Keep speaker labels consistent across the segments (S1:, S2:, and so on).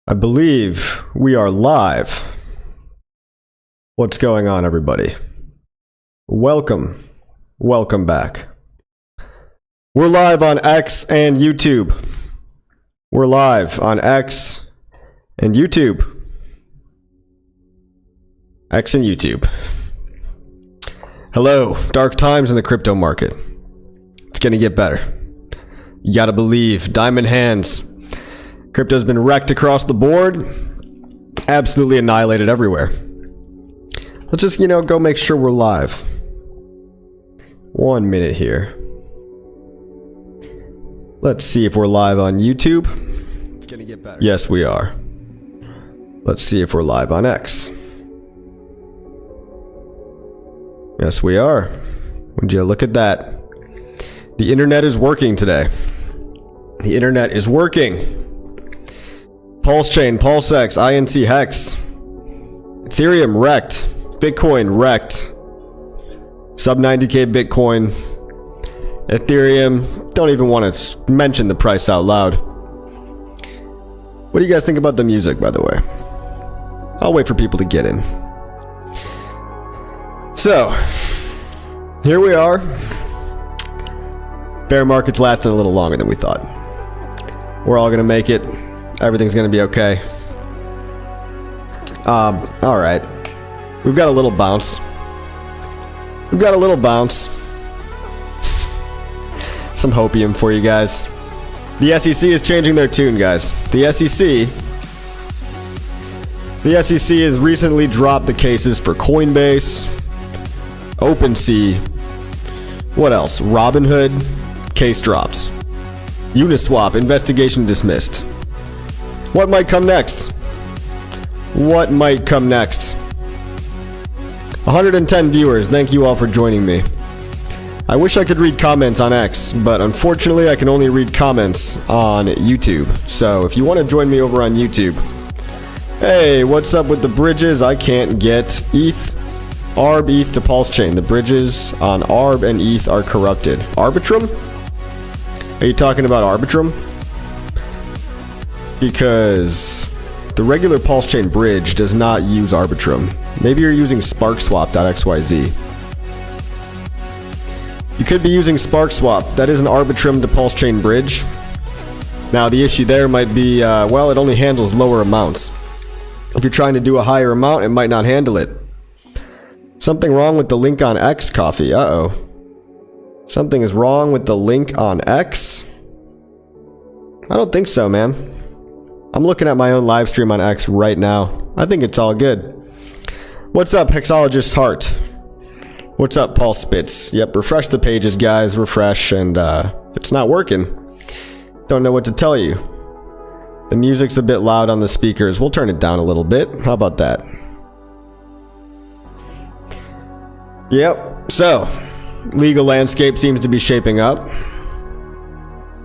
S1: I believe we are live. What's going on, everybody? Welcome back. We're live on X and YouTube. We're live on X and YouTube. X and YouTube. Hello, dark times in the crypto market. It's gonna get better. You gotta believe. Diamond hands. Crypto's been wrecked across the board. Absolutely annihilated everywhere. Let's just, go make sure we're live. 1 minute here. Let's see if we're live on YouTube. It's gonna get better. Yes, we are. Let's see if we're live on X. Yes, we are. Would you look at that? The internet is working today. The internet is working. PulseChain, PulseX, INC Hex. Ethereum wrecked. Bitcoin wrecked. Sub 90k Bitcoin. Ethereum, don't even want to mention the price out loud. What do you guys think about the music, by the way? I'll wait for people to get in. So, here we are. Bear market's lasting a little longer than we thought. We're all gonna make it. Everything's gonna be okay. Alright. We've got a little bounce. Some hopium for you guys. The SEC is changing their tune, guys. The SEC has recently dropped the cases for Coinbase, OpenSea, what else? Robinhood, case dropped. Uniswap, investigation dismissed. What might come next? 110 viewers, thank you all for joining me. I wish I could read comments on X, but unfortunately I can only read comments on YouTube. So if you want to join me over on YouTube. Hey, what's up with the bridges? I can't get ETH, ARB, ETH to PulseChain. The bridges on ARB and ETH are corrupted. Arbitrum? Are you talking about Arbitrum? Because the regular PulseChain bridge does not use Arbitrum. Maybe you're using SparkSwap.xyz. You could be using SparkSwap. That is an Arbitrum to PulseChain bridge. Now the issue there might be, well, it only handles lower amounts. If you're trying to do a higher amount, it might not handle it. Something wrong with the link on X, Coffee. Uh-oh. Something is wrong with the link on X? I don't think so, man. I'm looking at my own live stream on X right now. I think it's all good. What's up, Hexologist Heart? What's up, Paul Spitz? Yep, refresh the pages, guys. Refresh, and if it's not working, don't know what to tell you. The music's a bit loud on the speakers. We'll turn it down a little bit. How about that? Yep, so legal landscape seems to be shaping up.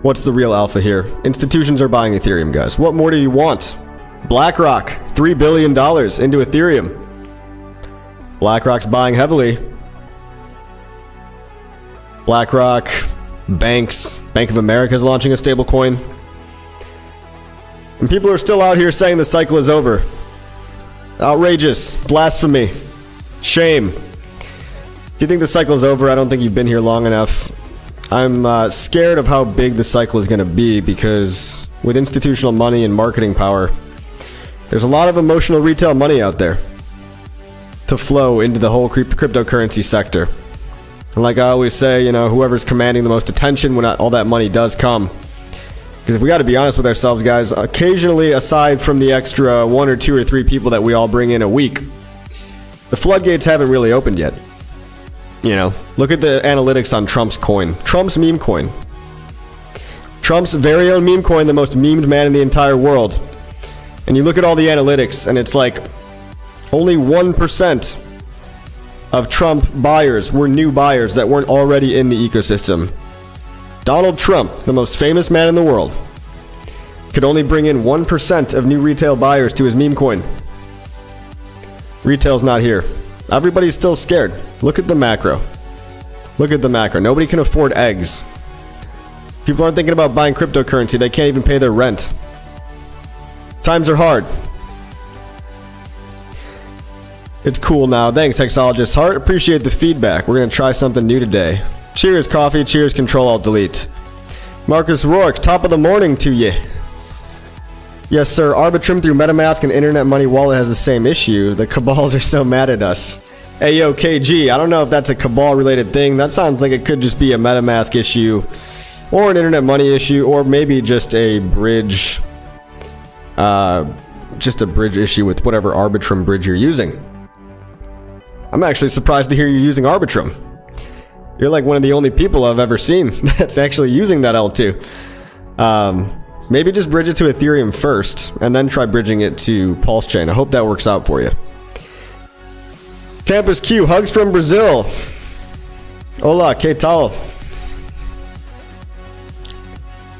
S1: What's the real alpha here? Institutions are buying Ethereum, guys. What more do you want? BlackRock, $3 billion into Ethereum. BlackRock's buying heavily. BlackRock, banks, Bank of America is launching a stablecoin. And people are still out here saying the cycle is over. Outrageous. Blasphemy. Shame. If you think the cycle is over, I don't think you've been here long enough. I'm scared of how big the cycle is going to be because with institutional money and marketing power, there's a lot of emotional retail money out there to flow into the whole cryptocurrency sector. And like I always say, whoever's commanding the most attention when all that money does come. Because if we got to be honest with ourselves, guys, occasionally, aside from the extra 1 or 2 or 3 people that we all bring in a week, the floodgates haven't really opened yet. Look at the analytics on Trump's coin. Trump's meme coin. Trump's very own meme coin, the most memed man in the entire world. And you look at all the analytics, and it's like only 1% of Trump buyers were new buyers that weren't already in the ecosystem. Donald Trump, the most famous man in the world, could only bring in 1% of new retail buyers to his meme coin. Retail's not here. Everybody's still scared. Look at the macro. Nobody can afford eggs. People aren't thinking about buying cryptocurrency. They can't even pay their rent. Times are hard. It's cool now. Thanks, Hexologist Heart. Appreciate the feedback. We're going to try something new today. Cheers, coffee. Cheers, Control Alt Delete. Marcus Rourke, top of the morning to you. Yes, sir. Arbitrum through MetaMask and Internet Money Wallet has the same issue. The cabals are so mad at us. Ayo, KG. I don't know if that's a cabal-related thing. That sounds like it could just be a MetaMask issue, or an Internet Money issue, or maybe just a bridge, issue with whatever Arbitrum bridge you're using. I'm actually surprised to hear you're using Arbitrum. You're like one of the only people I've ever seen that's actually using that L2. Maybe just bridge it to Ethereum first, and then try bridging it to PulseChain. I hope that works out for you. Campus Q, hugs from Brazil. Hola, que tal?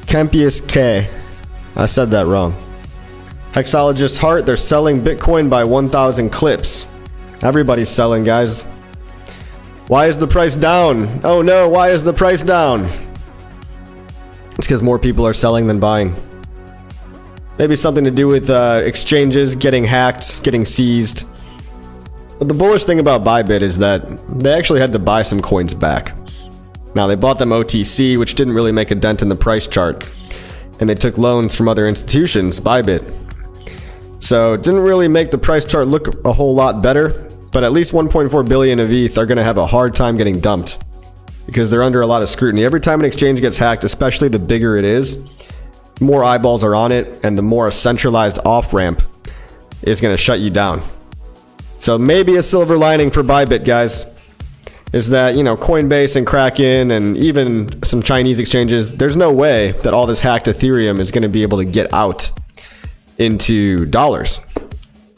S1: Campus K. I said that wrong. Hexologist Heart, they're selling Bitcoin by 1,000 clips. Everybody's selling, guys. Why is the price down? Oh no, why is the price down? It's because more people are selling than buying. Maybe something to do with exchanges getting hacked, getting seized. But the bullish thing about Bybit is that they actually had to buy some coins back. Now, they bought them OTC, which didn't really make a dent in the price chart. And they took loans from other institutions, Bybit. So it didn't really make the price chart look a whole lot better. But at least 1.4 billion of ETH are going to have a hard time getting dumped, because they're under a lot of scrutiny. Every time an exchange gets hacked, especially the bigger it is, more eyeballs are on it, and the more a centralized off-ramp is going to shut you down. So maybe a silver lining for Bybit, guys, is that, you know, Coinbase and Kraken and even some Chinese exchanges, there's no way that all this hacked Ethereum is going to be able to get out into dollars.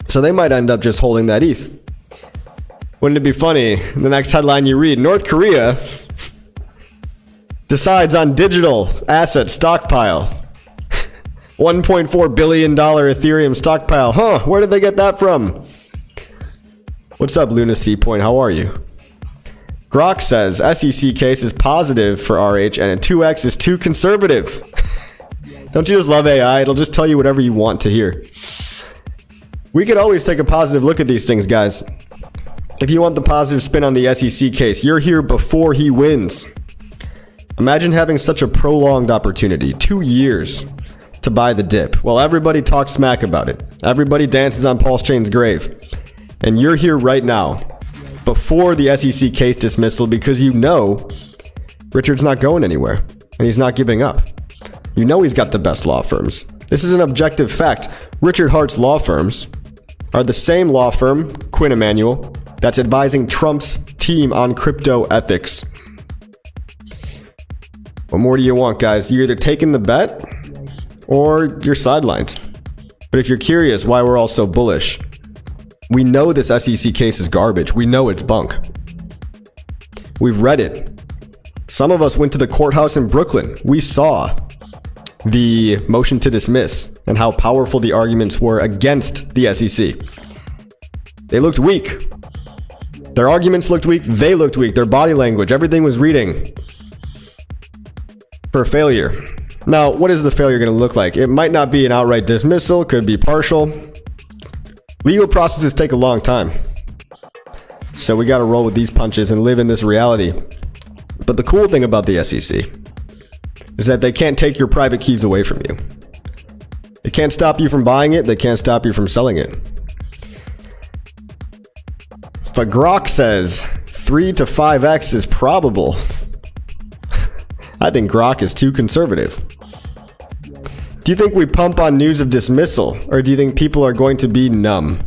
S1: So they might end up just holding that ETH. Wouldn't it be funny? The next headline you read, North Korea decides on digital asset stockpile. $1.4 billion Ethereum stockpile. Huh, where did they get that from? What's up, Luna C Point? How are you? Grok says SEC case is positive for RH and a 2x is too conservative. Don't you just love AI? It'll just tell you whatever you want to hear. We could always take a positive look at these things, guys. If you want the positive spin on the SEC case, you're here before he wins. Imagine having such a prolonged opportunity, 2 years, to buy the dip. Well, everybody talks smack about it. Everybody dances on PulseChain's grave. And you're here right now, before the SEC case dismissal, because you know Richard's not going anywhere, and he's not giving up. You know he's got the best law firms. This is an objective fact. Richard Hart's law firms are the same law firm, Quinn Emanuel, that's advising Trump's team on crypto ethics. What more do you want, guys? You're either taking the bet or you're sidelined. But if you're curious why we're all so bullish, we know this SEC case is garbage. We know it's bunk. We've read it. Some of us went to the courthouse in Brooklyn. We saw the motion to dismiss and how powerful the arguments were against the SEC. They looked weak. Their arguments looked weak. They looked weak. Their body language, everything was reading for failure. Now, what is the failure going to look like? It might not be an outright dismissal, could be partial. Legal processes take a long time. So we got to roll with these punches and live in this reality. But the cool thing about the SEC is that they can't take your private keys away from you. They can't stop you from buying it. They can't stop you from selling it. But Grok says 3 to 5x is probable. I think Grok is too conservative. Do you think we pump on news of dismissal, or do you think people are going to be numb?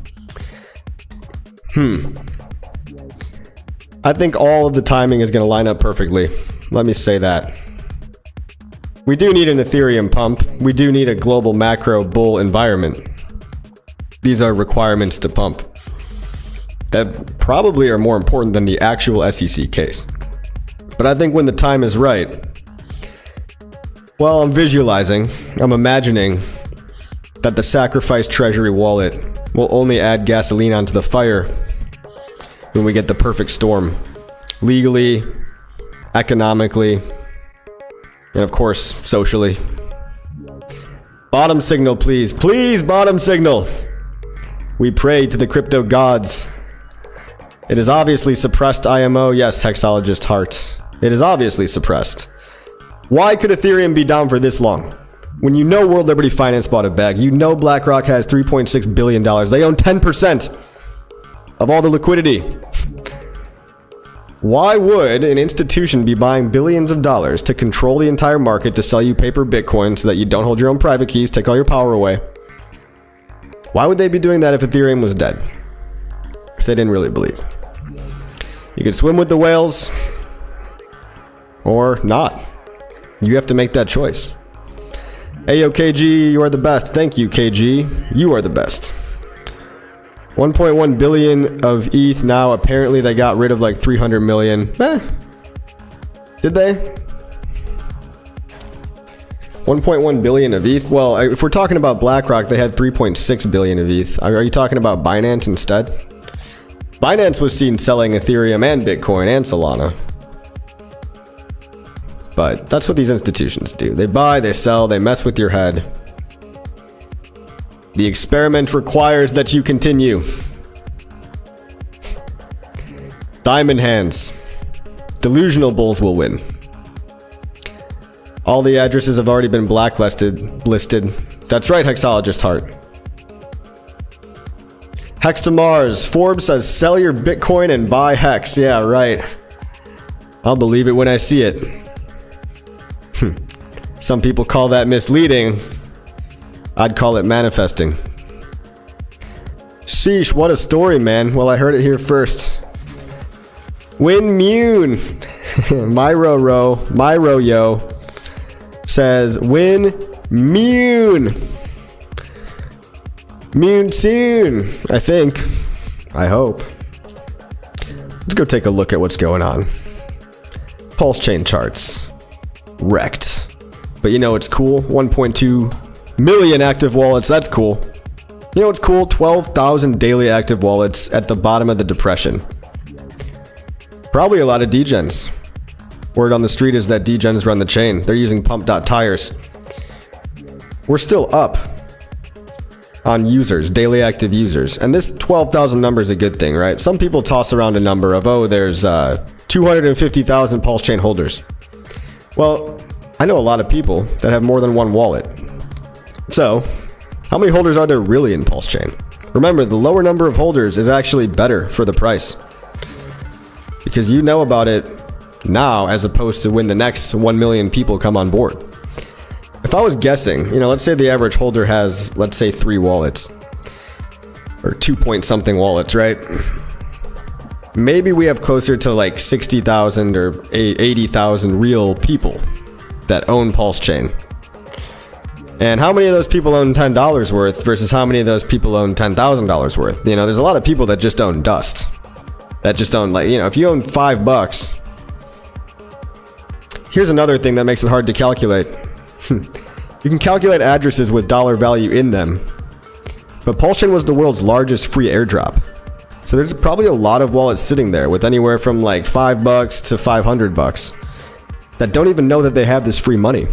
S1: I think all of the timing is going to line up perfectly. Let me say that. We do need an Ethereum pump. We do need a global macro bull environment. These are requirements to pump that probably are more important than the actual SEC case. But I think when the time is right, well, I'm visualizing, I'm imagining that the sacrificed treasury wallet will only add gasoline onto the fire when we get the perfect storm. Legally, economically, and of course, socially. Bottom signal, please. Please, bottom signal. We pray to the crypto gods. It is obviously suppressed IMO. Yes, Hexologist Heart. It is obviously suppressed. Why could Ethereum be down for this long? When you know World Liberty Finance bought it back, you know BlackRock has $3.6 billion. They own 10% of all the liquidity. Why would an institution be buying billions of dollars to control the entire market to sell you paper Bitcoin so that you don't hold your own private keys, take all your power away? Why would they be doing that if Ethereum was dead? If they didn't really believe. You could swim with the whales or not. You have to make that choice. Ayo, KG, you are the best. Thank you, KG. You are the best. 1.1 billion of ETH now. Apparently they got rid of like 300 million. Did they? 1.1 billion of ETH? Well, if we're talking about BlackRock, they had 3.6 billion of ETH. Are you talking about Binance instead? Binance was seen selling Ethereum and Bitcoin and Solana. But that's what these institutions do. They buy, they sell, they mess with your head. The experiment requires that you continue. Diamond hands. Delusional bulls will win. All the addresses have already been blacklisted. That's right, Hexologist Heart. Hex to Mars. Forbes says sell your Bitcoin and buy Hex. Yeah, right. I'll believe it when I see it. Some people call that misleading. I'd call it manifesting. Sheesh, what a story, man. Well, I heard it here first. Win Mune. Myro Yo says win Mune. Mune soon, I think. I hope. Let's go take a look at what's going on. PulseChain charts. Wrecked. But you know what's cool? 1.2 million active wallets. That's cool. You know what's cool? 12,000 daily active wallets at the bottom of the depression. Probably a lot of degens. Word on the street is that degens run the chain. They're using pump.tires. We're still up on users, daily active users. And this 12,000 number is a good thing, right? Some people toss around a number of, oh, there's 250,000 PulseChain holders. Well, I know a lot of people that have more than one wallet. So, how many holders are there really in PulseChain? Remember, the lower number of holders is actually better for the price. Because you know about it now as opposed to when the next 1 million people come on board. If I was guessing, let's say the average holder has, let's say 3 wallets. Or 2 point something wallets, right? Maybe we have closer to like 60,000 or 80,000 real people that own PulseChain. And how many of those people own $10 worth versus how many of those people own $10,000 worth? There's a lot of people that just own dust. That just own, if you own $5, here's another thing that makes it hard to calculate. You can calculate addresses with dollar value in them. But PulseChain was the world's largest free airdrop. So there's probably a lot of wallets sitting there with anywhere from like $5 to $500 that don't even know that they have this free money.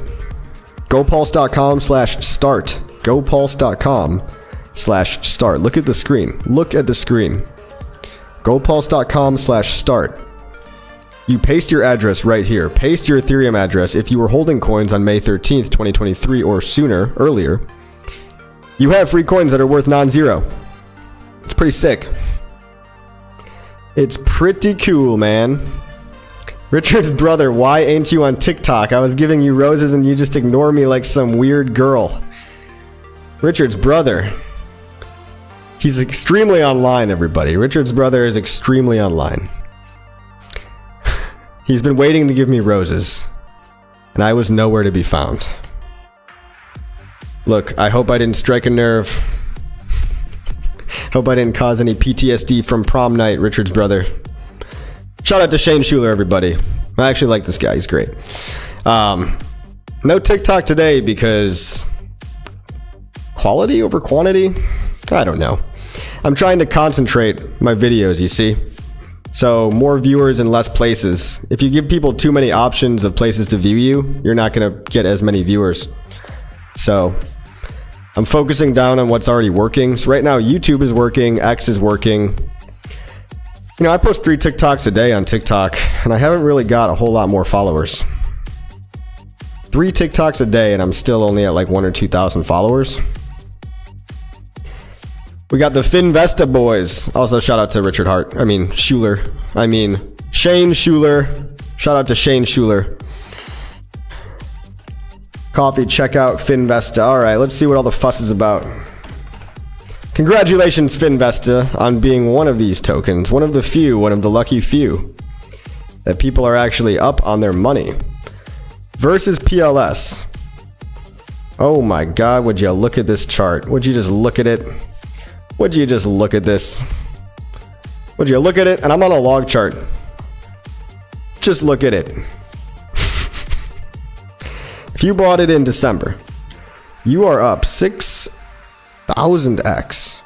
S1: GoPulse.com/start. GoPulse.com/start. Look at the screen. Look at the screen. GoPulse.com/start. You paste your address right here. Paste your Ethereum address if you were holding coins on May 13th, 2023 or sooner, earlier. You have free coins that are worth non-zero. It's pretty sick. It's pretty cool, man. Richard's brother, why ain't you on TikTok? I was giving you roses and you just ignore me like some weird girl. Richard's brother. He's extremely online, everybody. Richard's brother is extremely online. He's been waiting to give me roses, and I was nowhere to be found. Look, I hope I didn't strike a nerve. Hope I didn't cause any PTSD from prom night, Richard's brother. Shout out to Shane Schuler, everybody. I actually like this guy. He's great. No TikTok today because quality over quantity? I don't know. I'm trying to concentrate my videos, you see? So more viewers in less places. If you give people too many options of places to view you, you're not going to get as many viewers. So I'm focusing down on what's already working. So right now, YouTube is working, X is working. You know, I post 3 TikToks a day on TikTok, and I haven't really got a whole lot more followers. 3 TikToks a day, and I'm still only at like 1,000 or 2,000 followers. We got the Finvesta boys. Also, shout out to Richard Hart. Schuler. Shane Schuler. Shout out to Shane Schuler. Coffee, check out Finvesta. All right, let's see what all the fuss is about. Congratulations, Finvesta, on being one of these tokens. One of the lucky few that people are actually up on their money. Versus PLS. Oh my God, would you look at this chart? Would you just look at it? Would you just look at this? Would you look at it? And I'm on a log chart. Just look at it. If you bought it in December, you are up 6,000x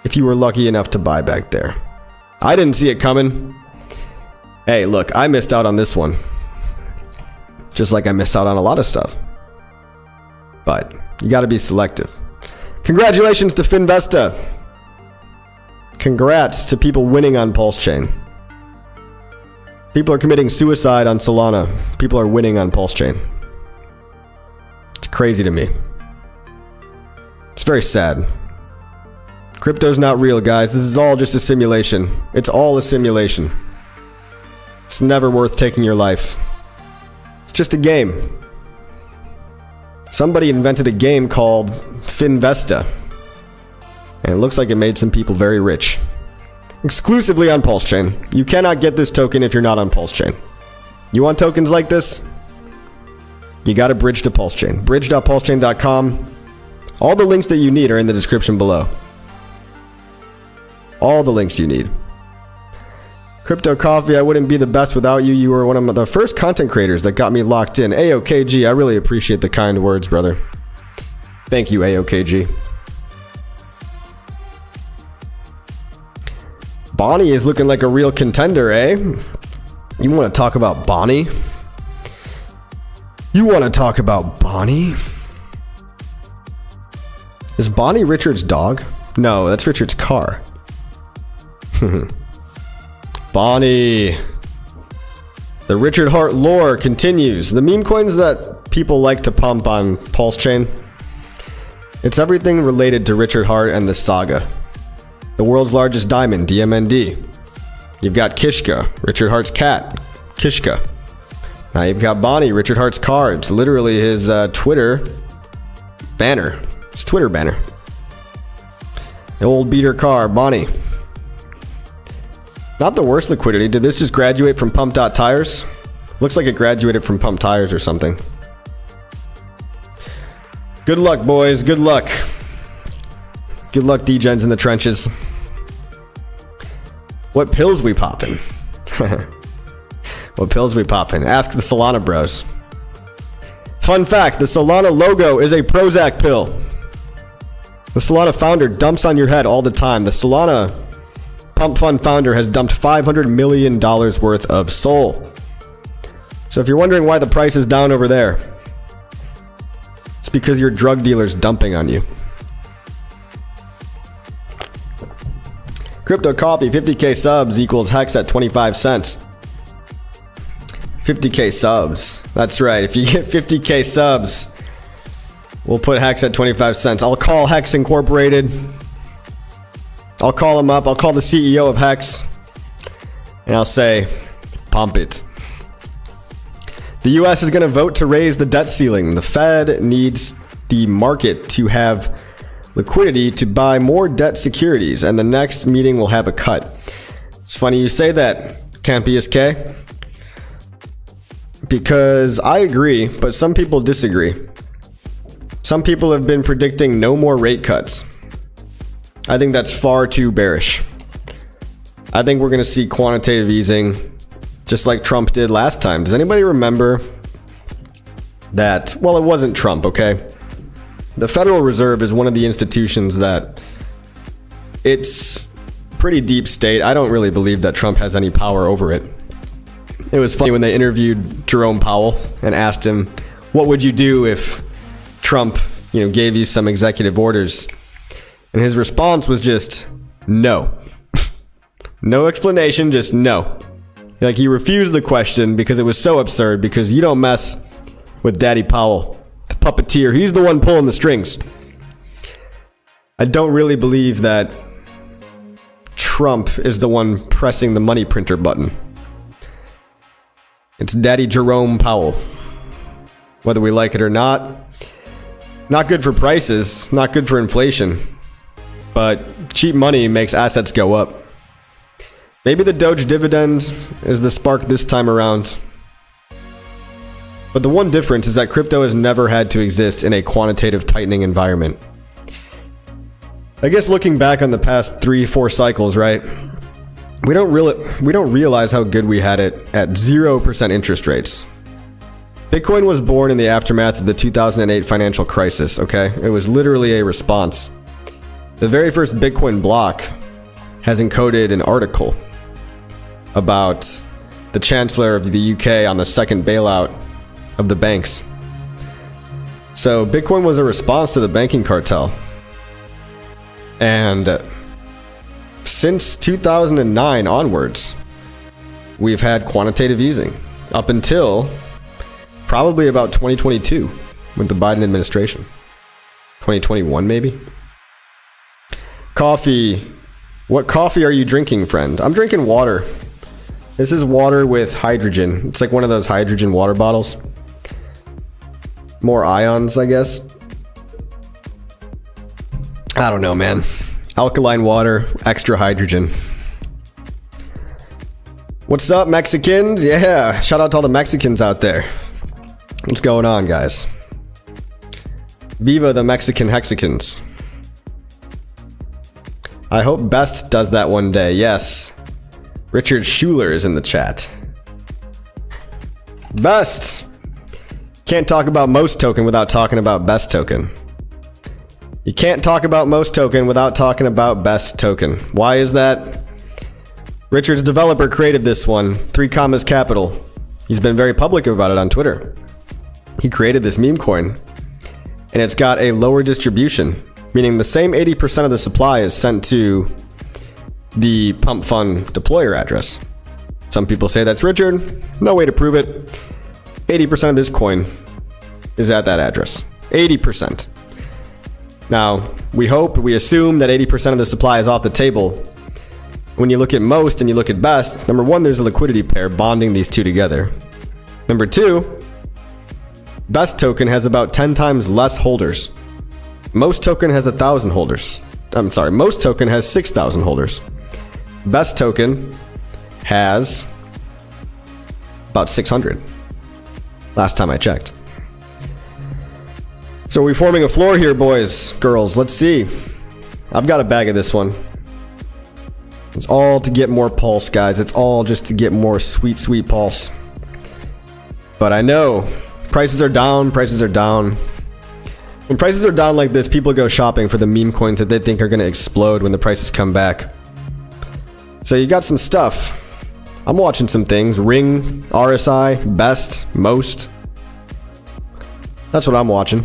S1: if you were lucky enough to buy back there. I didn't see it coming. Hey, look, I missed out on this one. Just like I missed out on a lot of stuff. But you got to be selective. Congratulations to Finvesta. Congrats to people winning on PulseChain. People are committing suicide on Solana. People are winning on PulseChain. It's crazy to me. It's very sad. Crypto's not real, guys. This is all just a simulation. It's all a simulation. It's never worth taking your life. It's just a game. Somebody invented a game called Finvesta. And it looks like it made some people very rich. Exclusively on PulseChain. You cannot get this token if you're not on PulseChain. You want tokens like this? You gotta bridge to PulseChain. Bridge.pulsechain.com. All the links that you need are in the description below. All the links you need. Crypto Coffee, I wouldn't be the best without you. You were one of the first content creators that got me locked in. AOKG, I really appreciate the kind words, brother. Thank you, AOKG. Bonnie is looking like a real contender, eh? You want to talk about Bonnie? You want to talk about Bonnie? Is Bonnie Richard's dog? No, that's Richard's car. Bonnie. The Richard Hart lore continues. The meme coins that people like to pump on PulseChain. It's everything related to Richard Hart and the saga. The world's largest diamond, DMND. You've got Kishka, Richard Hart's cat, Kishka. Now you've got Bonnie, Richard Hart's car. It's literally his Twitter banner. His Twitter banner. The old beater car, Bonnie. Not the worst liquidity. Did this just graduate from Pump.Tires? Looks like it graduated from Pump Tires or something. Good luck, boys. Good luck. Good luck, D-Gens in the trenches. What pills we poppin'? What pills we poppin'? Ask the Solana bros. Fun fact, the Solana logo is a Prozac pill. The Solana founder dumps on your head all the time. The Solana Pump Fund founder has dumped $500 million worth of SOL. So if you're wondering why the price is down over there, it's because your drug dealer's dumping on you. Crypto Coffee, 50k subs equals Hex at 25 cents. 50k subs. That's right. If you get 50k subs, we'll put Hex at 25 cents. I'll call Hex Incorporated. I'll call him up. I'll call the CEO of Hex. And I'll say, pump it. The US is going to vote to raise the debt ceiling. The Fed needs the market to have liquidity to buy more debt securities, and the next meeting will have a cut. It's funny you say that, CampESK, because I agree, but some people disagree. Some people have been predicting no more rate cuts. I think that's far too bearish. I think we're going to see quantitative easing, just like Trump did last time. Does anybody remember that? Well, it wasn't Trump, okay? The Federal Reserve is one of the institutions that it's pretty deep state. I don't really believe that Trump has any power over it. It was funny when they interviewed Jerome Powell and asked him, what would you do if Trump gave you some executive orders. And his response was just no. No explanation, just no. Like, he refused the question because it was so absurd, because you don't mess with Daddy Powell, the puppeteer. He's the one pulling the strings. I don't really believe that Trump is the one pressing the money printer button. It's Daddy Jerome Powell. Whether we like it or not. Not good for prices, not good for inflation. But cheap money makes assets go up. Maybe the Doge dividend is the spark this time around. But the one difference is that crypto has never had to exist in a quantitative tightening environment. I guess looking back on the past 3-4 cycles, right? We don't realize how good we had it at 0% interest rates. Bitcoin was born in the aftermath of the 2008 financial crisis, okay? It was literally a response. The very first Bitcoin block has encoded an article about the Chancellor of the UK on the second bailout of the banks. So Bitcoin was a response to the banking cartel. And since 2009 onwards, we've had quantitative easing up until probably about 2022 with the Biden administration. 2021 maybe? Coffee. What coffee are you drinking, friend? I'm drinking water. This is water with hydrogen. It's like one of those hydrogen water bottles. More ions, I guess. I don't know, man. Alkaline water, extra hydrogen. What's up, Mexicans? Yeah, shout out to all the Mexicans out there. What's going on, guys? Viva the Mexican Hexicans. I hope Best does that one day. Yes. Richard Schuler is in the chat. Best! Can't talk about Most Token without talking about Best Token. You can't talk about Most Token without talking about Best Token. Why is that? Richard's developer created this one, 3 Commas Capital. He's been very public about it on Twitter. He created this meme coin, and it's got a lower distribution, meaning the same 80% of the supply is sent to the pump fund deployer address. Some people say that's Richard. No way to prove it. 80% of this coin is at that address. 80%. Now, we assume that 80% of the supply is off the table. When you look at Most and you look at Best, number one, there's a liquidity pair bonding these two together. Number two, Best Token has about 10 times less holders. Most Token has 1,000 holders. I'm sorry, Most Token has 6,000 holders. Best Token has about 600. Last time I checked. So are we forming a floor here, boys, girls? Let's see. I've got a bag of this one. It's all to get more pulse, guys. It's all just to get more sweet, sweet pulse. But I know prices are down. Prices are down. When prices are down like this, people go shopping for the meme coins that they think are going to explode when the prices come back. So you got some stuff. I'm watching some things. Ring, RSI, Best, Most. That's what I'm watching.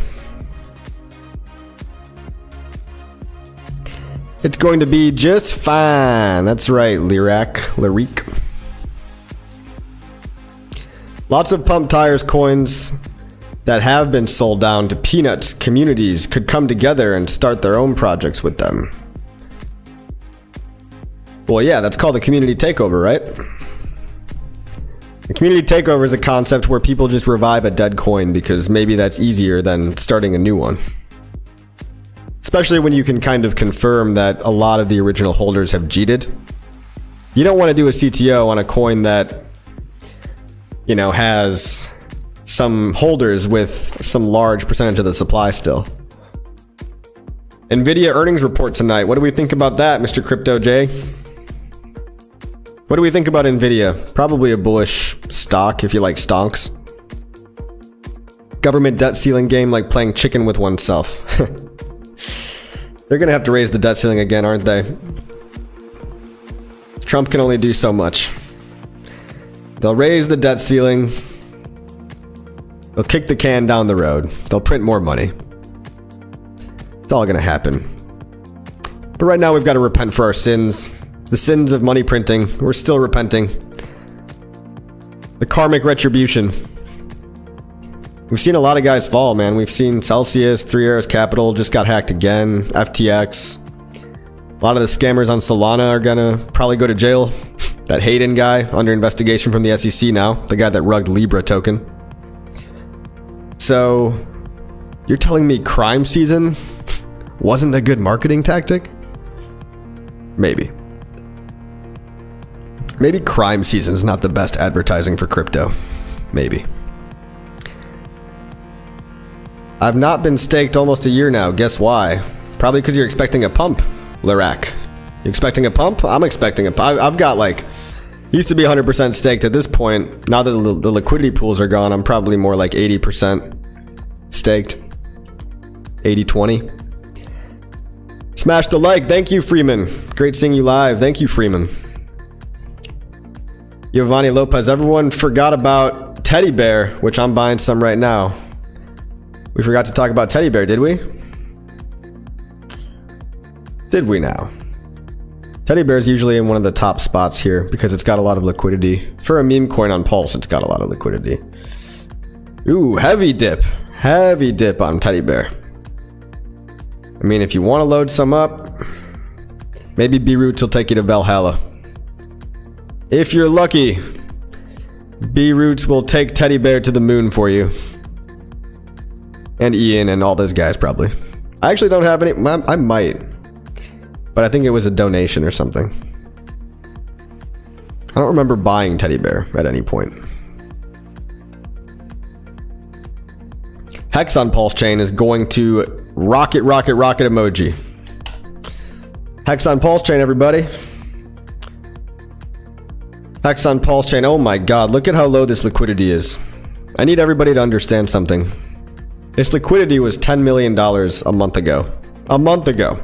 S1: It's going to be just fine. That's right, Lyric. Lots of pump tires coins that have been sold down to peanuts communities could come together and start their own projects with them. Well, yeah, that's called a community takeover, right? A community takeover is a concept where people just revive a dead coin because maybe that's easier than starting a new one. Especially when you can kind of confirm that a lot of the original holders have cheated. You don't want to do a CTO on a coin that, has some holders with some large percentage of the supply still. Nvidia earnings report tonight. What do we think about that, Mr. Crypto J? What do we think about Nvidia? Probably a bullish stock if you like stonks. Government debt ceiling game like playing chicken with oneself. They're gonna have to raise the debt ceiling again, aren't they? Trump can only do so much. They'll raise the debt ceiling. They'll kick the can down the road. They'll print more money. It's all gonna happen. But right now we've got to repent for our sins. The sins of money printing. We're still repenting. The karmic retribution. We've seen a lot of guys fall, man. We've seen Celsius, 3 Arrows Capital just got hacked again. FTX. A lot of the scammers on Solana are gonna probably go to jail. That Hayden guy under investigation from the SEC now. The guy that rugged Libra token. So, you're telling me crime season wasn't a good marketing tactic? Maybe. Maybe crime season is not the best advertising for crypto. Maybe. I've not been staked almost a year now. Guess why? Probably because you're expecting a pump, Lirac. You expecting a pump? I'm expecting a pump. I've got like... Used to be 100% staked at this point. Now that the liquidity pools are gone, I'm probably more like 80% staked. 80-20. Smash the like. Thank you, Freeman. Great seeing you live. Thank you, Freeman. Giovanni Lopez. Everyone forgot about Teddy Bear, which I'm buying some right now. We forgot to talk about Teddy Bear, did we? Did we now? Teddy Bear is usually in one of the top spots here because it's got a lot of liquidity. For a meme coin on Pulse, it's got a lot of liquidity. Ooh, heavy dip. Heavy dip on Teddy Bear. I mean, if you want to load some up, maybe B-Roots will take you to Valhalla. If you're lucky, B-Roots will take Teddy Bear to the moon for you. And Ian and all those guys probably. I actually don't have any. I might. But I think it was a donation or something. I don't remember buying Teddy Bear at any point. Hex on PulseChain is going to rocket emoji. Hex on PulseChain, everybody. Hex on PulseChain. Oh my god, look at how low this liquidity is. I need everybody to understand something. This liquidity was $10 million a month ago. A month ago.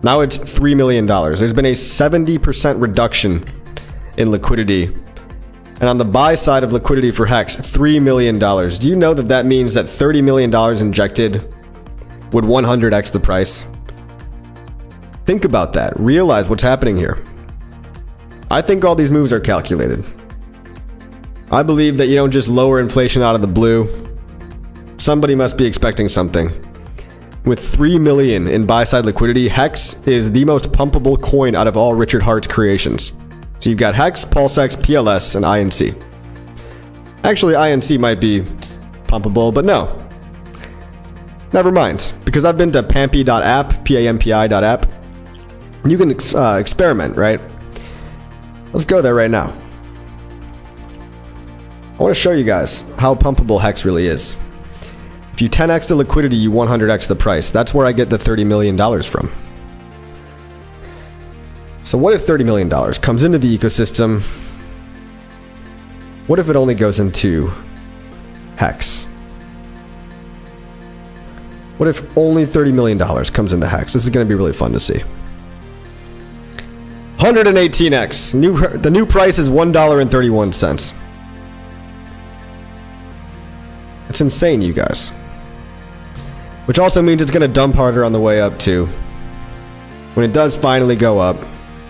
S1: Now it's $3 million. There's been a 70% reduction in liquidity. And on the buy side of liquidity for Hex, $3 million. Do you know that that means that $30 million injected would 100x the price? Think about that. Realize what's happening here. I think all these moves are calculated. I believe that you don't just lower inflation out of the blue. Somebody must be expecting something. With 3 million in buy-side liquidity, Hex is the most pumpable coin out of all Richard Hart's creations. So you've got Hex, PulseX, PLS, and INC. Actually, INC might be pumpable, but no. Never mind, because I've been to pampi.app, P-A-M-P-I.app. You can experiment, right? Let's go there right now. I want to show you guys how pumpable Hex really is. If you 10x the liquidity, you 100x the price. That's where I get the $30 million from. So what if $30 million comes into the ecosystem? What if it only goes into Hex? What if only $30 million comes into Hex? This is going to be really fun to see. 118x. The new price is $1.31. It's insane, you guys. Which also means it's going to dump harder on the way up, too. When it does finally go up,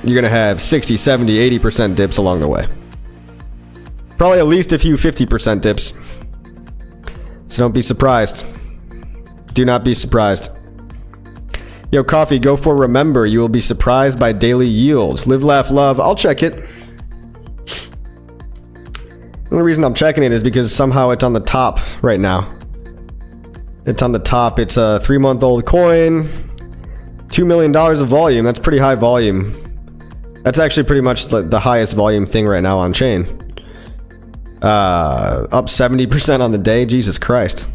S1: you're going to have 60, 70, 80% dips along the way. Probably at least a few 50% dips. So don't be surprised. Do not be surprised. Yo, Coffee, go for remember. You will be surprised by daily yields. Live, laugh, love. I'll check it. The only reason I'm checking it is because somehow it's on the top right now. It's on the top. It's a 3-month-old coin. $2 million of volume. That's pretty high volume. That's actually pretty much the highest volume thing right now on chain. Up 70% on the day. Jesus Christ.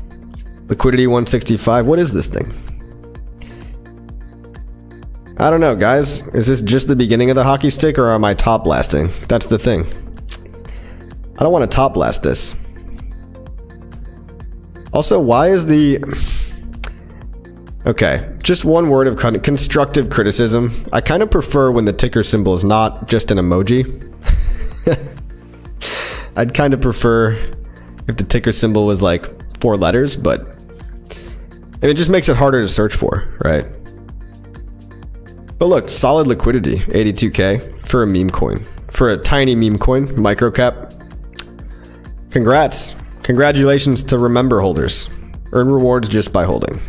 S1: Liquidity 165. What is this thing? I don't know, guys. Is this just the beginning of the hockey stick, or am I top blasting? That's the thing. I don't want to top blast this. Also, why is the... Okay, just one word of constructive criticism. I kind of prefer when the ticker symbol is not just an emoji. I'd kind of prefer if the ticker symbol was like 4 letters, but... And it just makes it harder to search for, right? But look, solid liquidity, 82K for a meme coin. For a tiny meme coin, microcap. Congrats. Congratulations to Remember holders. Earn rewards just by holding.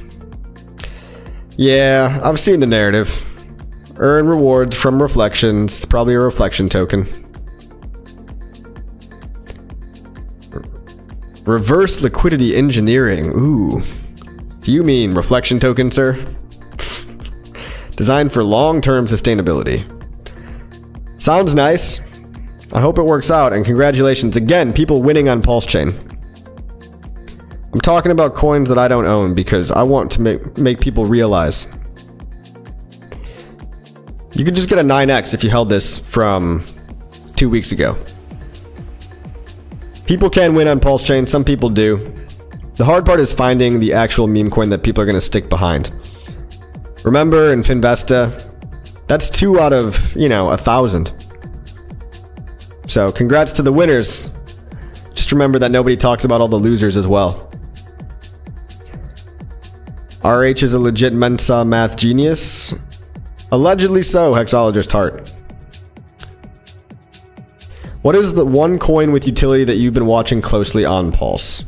S1: Yeah, I've seen the narrative. Earn rewards from reflections. It's probably a reflection token. Reverse liquidity engineering. Ooh. Do you mean reflection token, sir? Designed for long-term sustainability. Sounds nice. I hope it works out, and congratulations again, people winning on PulseChain. I'm talking about coins that I don't own because I want to make people realize. You could just get a 9x if you held this from 2 weeks ago. People can win on PulseChain, some people do. The hard part is finding the actual meme coin that people are going to stick behind. Remember in Finvesta, that's 2 out of, 1,000. So congrats to the winners. Just remember that nobody talks about all the losers as well. RH is a legit Mensa math genius. Allegedly so, Hexologist Heart. What is the one coin with utility that you've been watching closely on Pulse?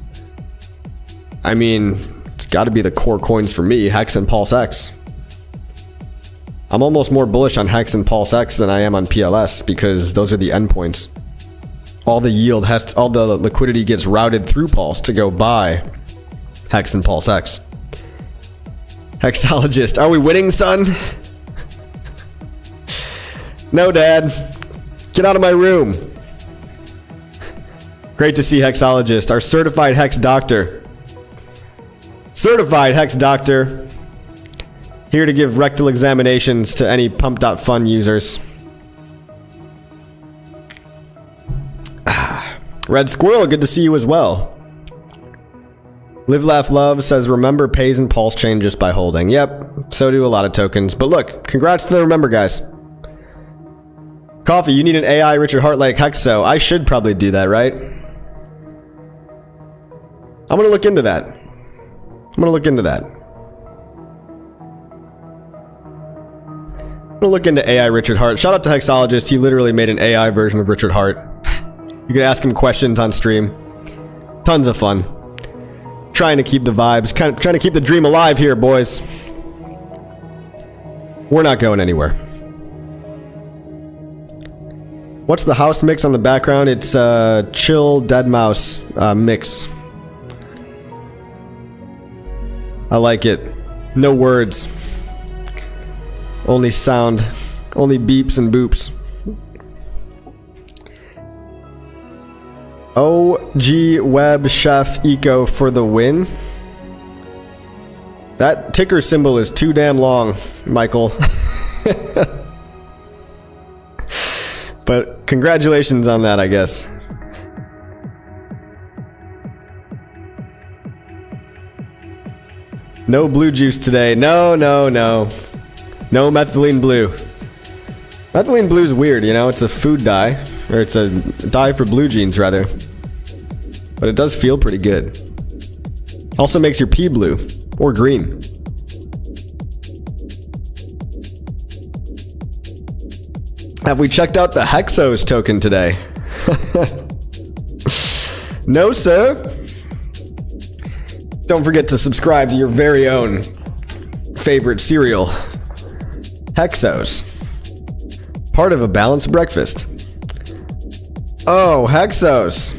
S1: I mean, it's got to be the core coins for me, Hex and Pulse X. I'm almost more bullish on Hex and Pulse X than I am on PLS because those are the endpoints. All the yield all the liquidity gets routed through Pulse to go buy Hex and Pulse X. Hexologist, are we winning, son? No, Dad. Get out of my room. Great to see Hexologist, our certified Hex doctor. Certified Hex doctor. Here to give rectal examinations to any pump.fun users. Red Squirrel, good to see you as well. Live Laugh Love says Remember pays in PulseChain just by holding. Yep, so do a lot of tokens. But look, congrats to the Remember guys. Coffee, you need an AI Richard Hart like Hexo. I should probably do that, right? I'm gonna look into that. I'm gonna look into AI Richard Hart. Shout out to Hexologist. He literally made an AI version of Richard Hart. You could ask him questions on stream. Tons of fun. Trying to keep the vibes. Trying to keep the dream alive here, boys. We're not going anywhere. What's the house mix on the background? It's chill Deadmau5 mix. I like it. No words. Only sound. Only beeps and boops. OG Web Chef Eco for the win. That ticker symbol is too damn long, Michael. But congratulations on that, I guess. No blue juice today. No. No methylene blue. Methylene blue is weird, it's a food dye. Or it's a dye for blue jeans, rather. But it does feel pretty good. Also makes your pee blue. Or green. Have we checked out the Hexos token today? No, sir. Don't forget to subscribe to your very own favorite cereal. Hexos. Part of a balanced breakfast. Oh, Hexos.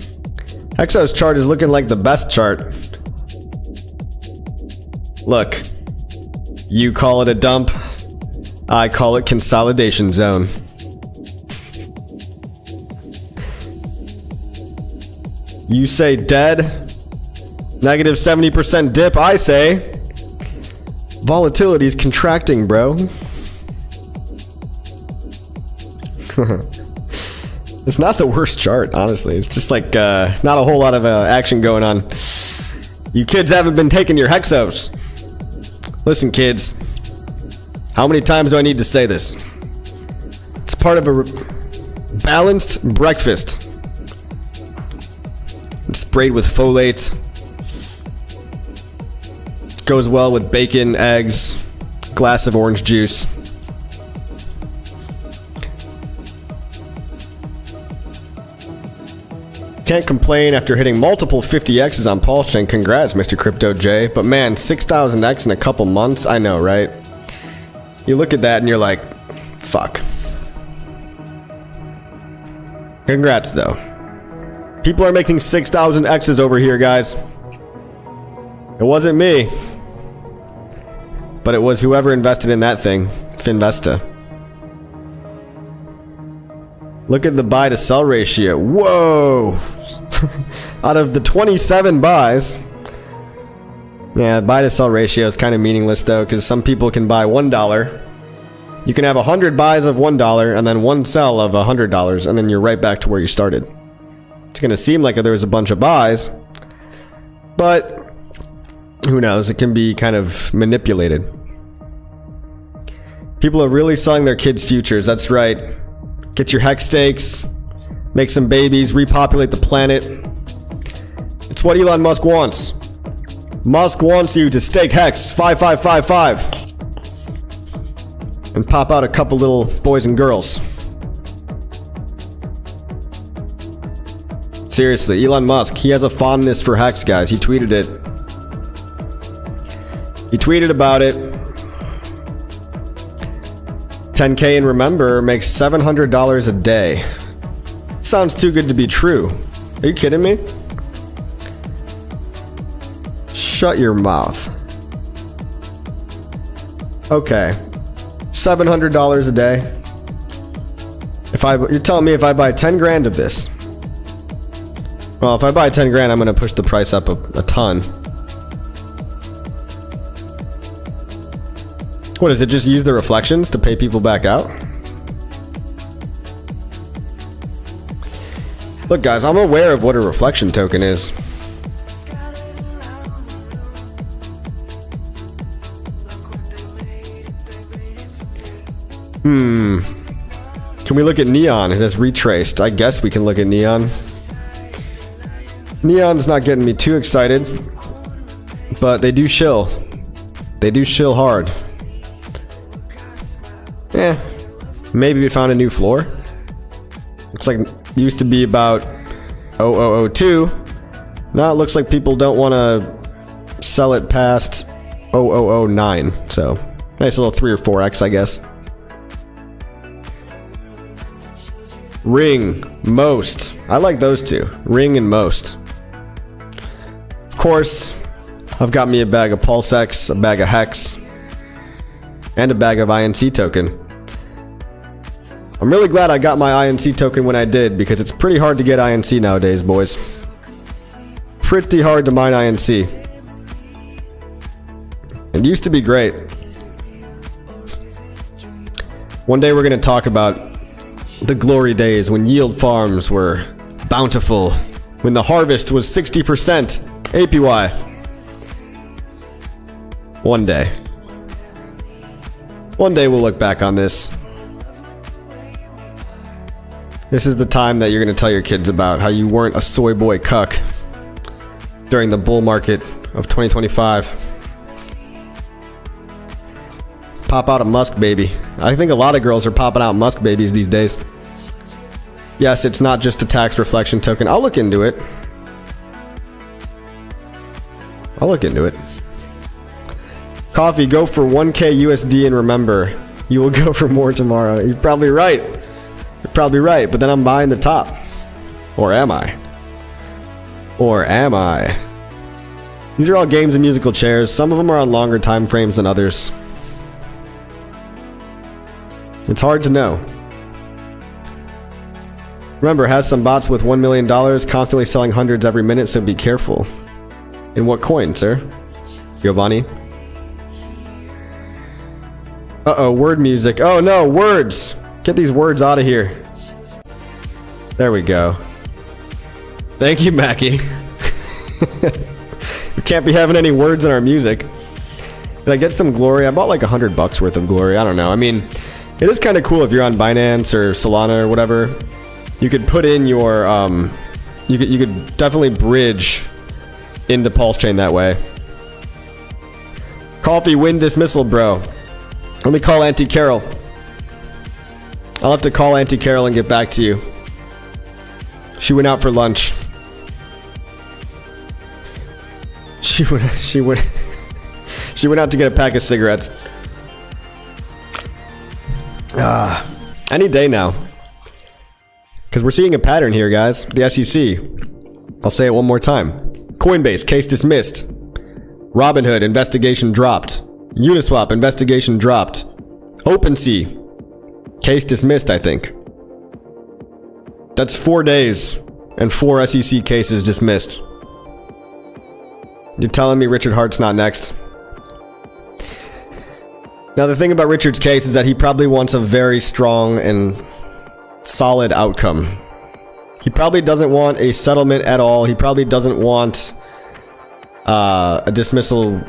S1: Hexos chart is looking like the best chart. Look. You call it a dump. I call it consolidation zone. You say dead. Negative 70% dip. I say volatility is contracting, bro. It's not the worst chart, honestly. It's just like not a whole lot of action going on. You kids haven't been taking your Hexos. Listen, kids. How many times do I need to say this? It's part of a balanced breakfast. It's sprayed with folate. Goes well with bacon, eggs, glass of orange juice. Can't complain after hitting multiple 50x's on PulseChain. Congrats, Mr. Crypto J. But man, 6,000x in a couple months. I know, right? You look at that and you're like, fuck. Congrats, though. People are making 6,000 X's over here, guys. It wasn't me. But it was whoever invested in that thing. Finvesta. Look at the buy to sell ratio. Whoa! Out of the 27 buys. Yeah, buy to sell ratio is kind of meaningless though, because some people can buy $1. You can have 100 buys of $1 and then one sell of $100, and then you're right back to where you started. It's going to seem like there was a bunch of buys, but who knows? It can be kind of manipulated. People are really selling their kids' futures. That's right. Get your hex stakes, make some babies, repopulate the planet. It's what Elon Musk wants. Musk wants you to stake hex 5555 and pop out a couple little boys and girls. Seriously, Elon Musk, he has a fondness for hex, guys. He tweeted it. He tweeted about it. 10K and remember makes $700 a day. Sounds too good to be true. Are you kidding me? Shut your mouth. Okay. $700 a day. You're telling me if I buy 10 grand of this. Well, if I buy 10 grand, I'm going to push the price up a ton. What, does it just use the reflections to pay people back out? Look, guys, I'm aware of what a reflection token is. Can we look at Neon? It has retraced. I guess we can look at Neon. Neon's not getting me too excited, but they do shill. They do shill hard. Maybe we found a new floor. Looks like it used to be about 0002. Now it looks like people don't want to sell it past 0009. So nice little 3 or 4x, I guess. Ring, most. I like those two. Ring and most. Of course, I've got me a bag of PulseX, a bag of Hex, and a bag of INC token. I'm really glad I got my INC token when I did, because it's pretty hard to get INC nowadays, boys. Pretty hard to mine INC. It used to be great. One day we're going to talk about the glory days when yield farms were bountiful, when the harvest was 60% APY. One day. One day we'll look back on this. This is the time that you're going to tell your kids about how you weren't a soy boy cuck during the bull market of 2025. Pop out a Musk baby. I think a lot of girls are popping out Musk babies these days. Yes, it's not just a tax reflection token. I'll look into it. I'll look into it. Coffee, go for 1K USD and remember, you will go for more tomorrow. You're probably right. You're probably right, but then I'm buying the top. Or am I? Or am I? These are all games and musical chairs. Some of them are on longer time frames than others. It's hard to know. Remember, has some bots with $1 million, constantly selling hundreds every minute, so be careful. In what coin, sir? Giovanni? Uh-oh, word music. Oh no, words! Get these words out of here. There we go. Thank you, Mackie. We can't be having any words in our music. Did I get some glory? I bought like $100 worth of glory. I don't know. I mean, it is kind of cool if you're on Binance or Solana or whatever. You could put in your, you could definitely bridge into PulseChain that way. Coffee, win dismissal, bro. Let me call Auntie Carol. I'll have to call Auntie Carol and get back to you. She went out for lunch. She went out to get a pack of cigarettes. Any day now. Because we're seeing a pattern here, guys. The SEC. I'll say it one more time. Coinbase, case dismissed. Robinhood, investigation dropped. Uniswap, investigation dropped. OpenSea, case dismissed, I think. That's 4 days and 4 SEC cases dismissed. You're telling me Richard Hart's not next? Now, the thing about Richard's case is that he probably wants a very strong and solid outcome. He probably doesn't want a settlement at all. He probably doesn't want a dismissal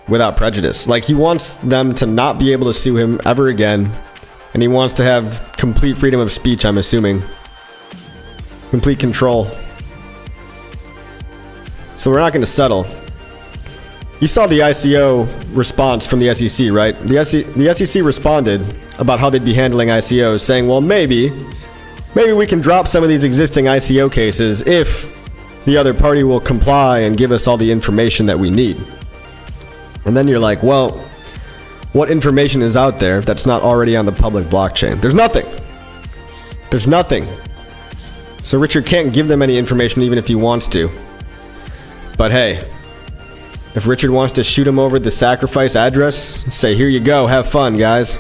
S1: without prejudice. Like, he wants them to not be able to sue him ever again. And he wants to have complete freedom of speech, I'm assuming. Complete control. So we're not going to settle. You saw the ICO response from the SEC, right? The SEC responded about how they'd be handling ICOs, saying, well, maybe we can drop some of these existing ICO cases if the other party will comply and give us all the information that we need. And then you're like, well, what information is out there that's not already on the public blockchain? There's nothing. There's nothing. So Richard can't give them any information even if he wants to. But hey, if Richard wants to shoot him over the sacrifice address, say, here you go, have fun, guys.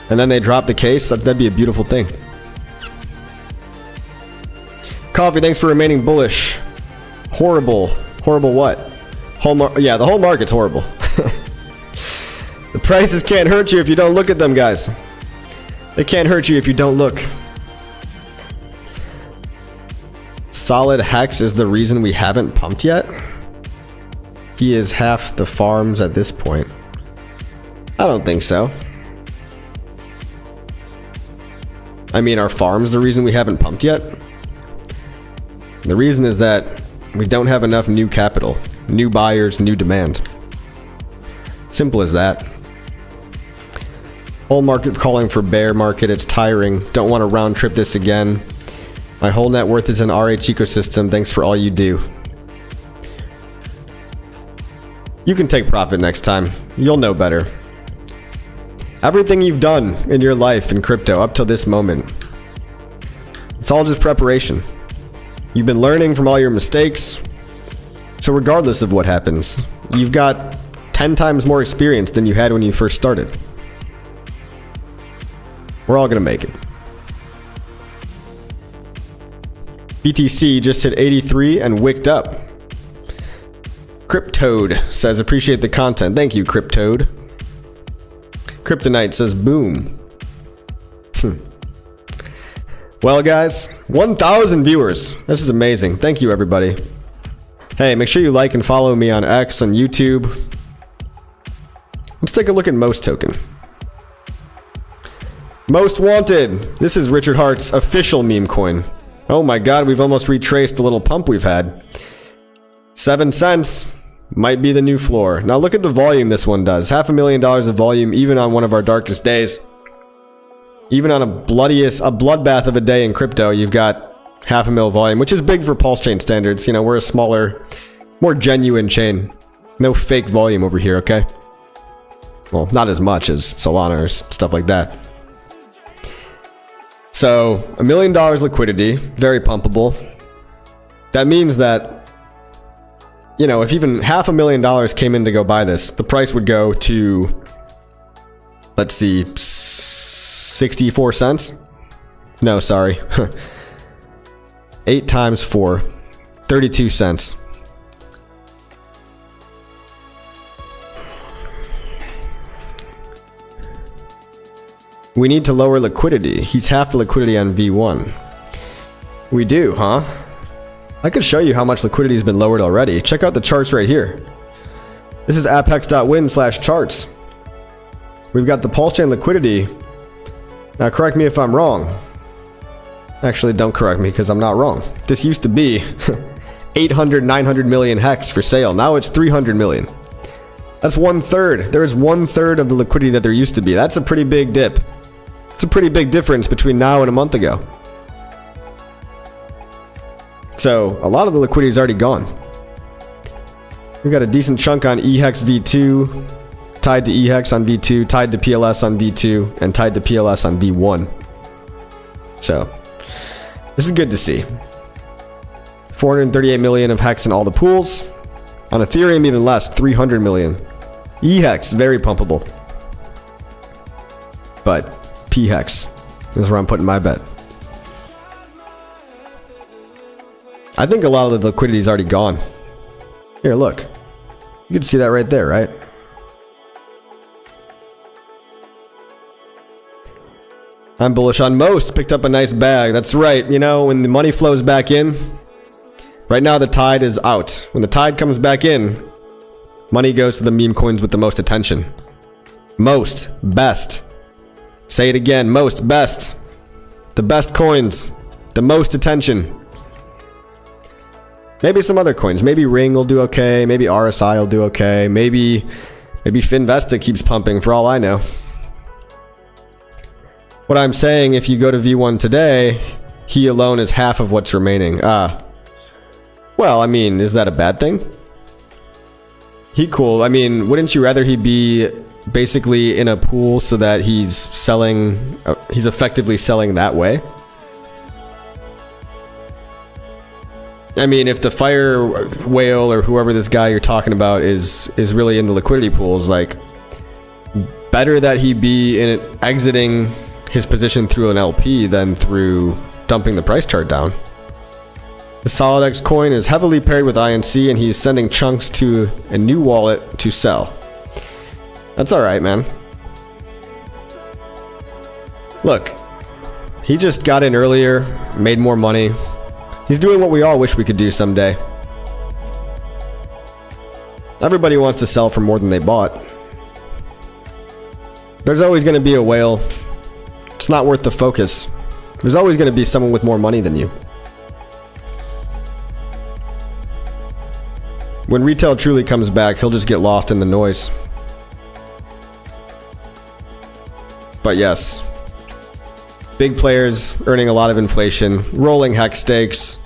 S1: And then they drop the case, that'd be a beautiful thing. Coffee, thanks for remaining bullish. Horrible. Horrible what? Yeah, the whole market's horrible. The prices can't hurt you if you don't look at them, guys. They can't hurt you if you don't look. Solid Hex is the reason we haven't pumped yet? He is half the farms at this point. I don't think so. I mean, are farms the reason we haven't pumped yet? The reason is that we don't have enough new capital. New buyers, new demand. Simple as that. Whole market calling for bear market. It's tiring. Don't want to round trip this again. My whole net worth is in RH ecosystem. Thanks for all you do. You can take profit next time. You'll know better. Everything you've done in your life in crypto up till this moment, it's all just preparation. You've been learning from all your mistakes. So regardless of what happens, you've got 10 times more experience than you had when you first started. We're all gonna make it. BTC just hit 83 and wicked up. Cryptoad says, appreciate the content. Thank you, Cryptoad. Kryptonite says, boom. Well, guys, 1,000 viewers. This is amazing. Thank you, everybody. Hey, make sure you like and follow me on X and YouTube. Let's take a look at Most Token. Most Wanted. This is Richard Hart's official meme coin. Oh my god, we've almost retraced the little pump we've had. 7 cents might be the new floor. Now look at the volume this one does. $500,000 of volume even on one of our darkest days. Even on a bloodbath of a day in crypto, you've got $500,000 volume, which is big for PulseChain standards. You know, we're a smaller, more genuine chain. No fake volume over here, okay? Well, not as much as Solana or stuff like that. So, $1 million liquidity, very pumpable. That means that, you know, if even $500,000 came in to go buy this, the price would go to, let's see, 64 cents? No, sorry. 8 times 4, 32 cents. We need to lower liquidity. He's half the liquidity on V1. We do, huh? I could show you how much liquidity has been lowered already. Check out the charts right here. This is apex.win/charts. We've got the PulseChain liquidity. Now correct me if I'm wrong. Actually, don't correct me because I'm not wrong. This used to be 800, 900 million hex for sale. Now it's 300 million. That's 1/3. There is 1/3 of the liquidity that there used to be. That's a pretty big dip. It's a pretty big difference between now and a month ago. So a lot of the liquidity is already gone. We got a decent chunk on EHEX V2, tied to EHEX on V2, tied to PLS on V2, and tied to PLS on V1. So, this is good to see. 438 million of HEX in all the pools. On Ethereum, even less, 300 million. EHEX, very pumpable. But PHEX is where I'm putting my bet. I think a lot of the liquidity is already gone. Here, look. You can see that right there, right? I'm bullish on most. Picked up a nice bag. That's right. You know, when the money flows back in, right now the tide is out. When the tide comes back in, money goes to the meme coins with the most attention. Most. Best. Say it again. Most. Best. The best coins. The most attention. Maybe some other coins. Maybe Ring will do okay. Maybe RSI will do okay. Maybe Finvesta keeps pumping for all I know. What I'm saying, if you go to V1 today, he alone is half of what's remaining. Well, I mean, is that a bad thing? He cool. I mean, wouldn't you rather he be basically in a pool so that he's selling, he's effectively selling that way? I mean, if the fire whale or whoever this guy you're talking about is really in the liquidity pools, like, better that he be in it, exiting his position through an LP than through dumping the price chart down. The SolidX coin is heavily paired with INC, and he's sending chunks to a new wallet to sell. That's alright, man. Look, he just got in earlier, made more money. He's doing what we all wish we could do someday. Everybody wants to sell for more than they bought. There's always going to be a whale. It's not worth the focus. There's always going to be someone with more money than you. When retail truly comes back, he'll just get lost in the noise. But yes, big players earning a lot of inflation, rolling hex stakes,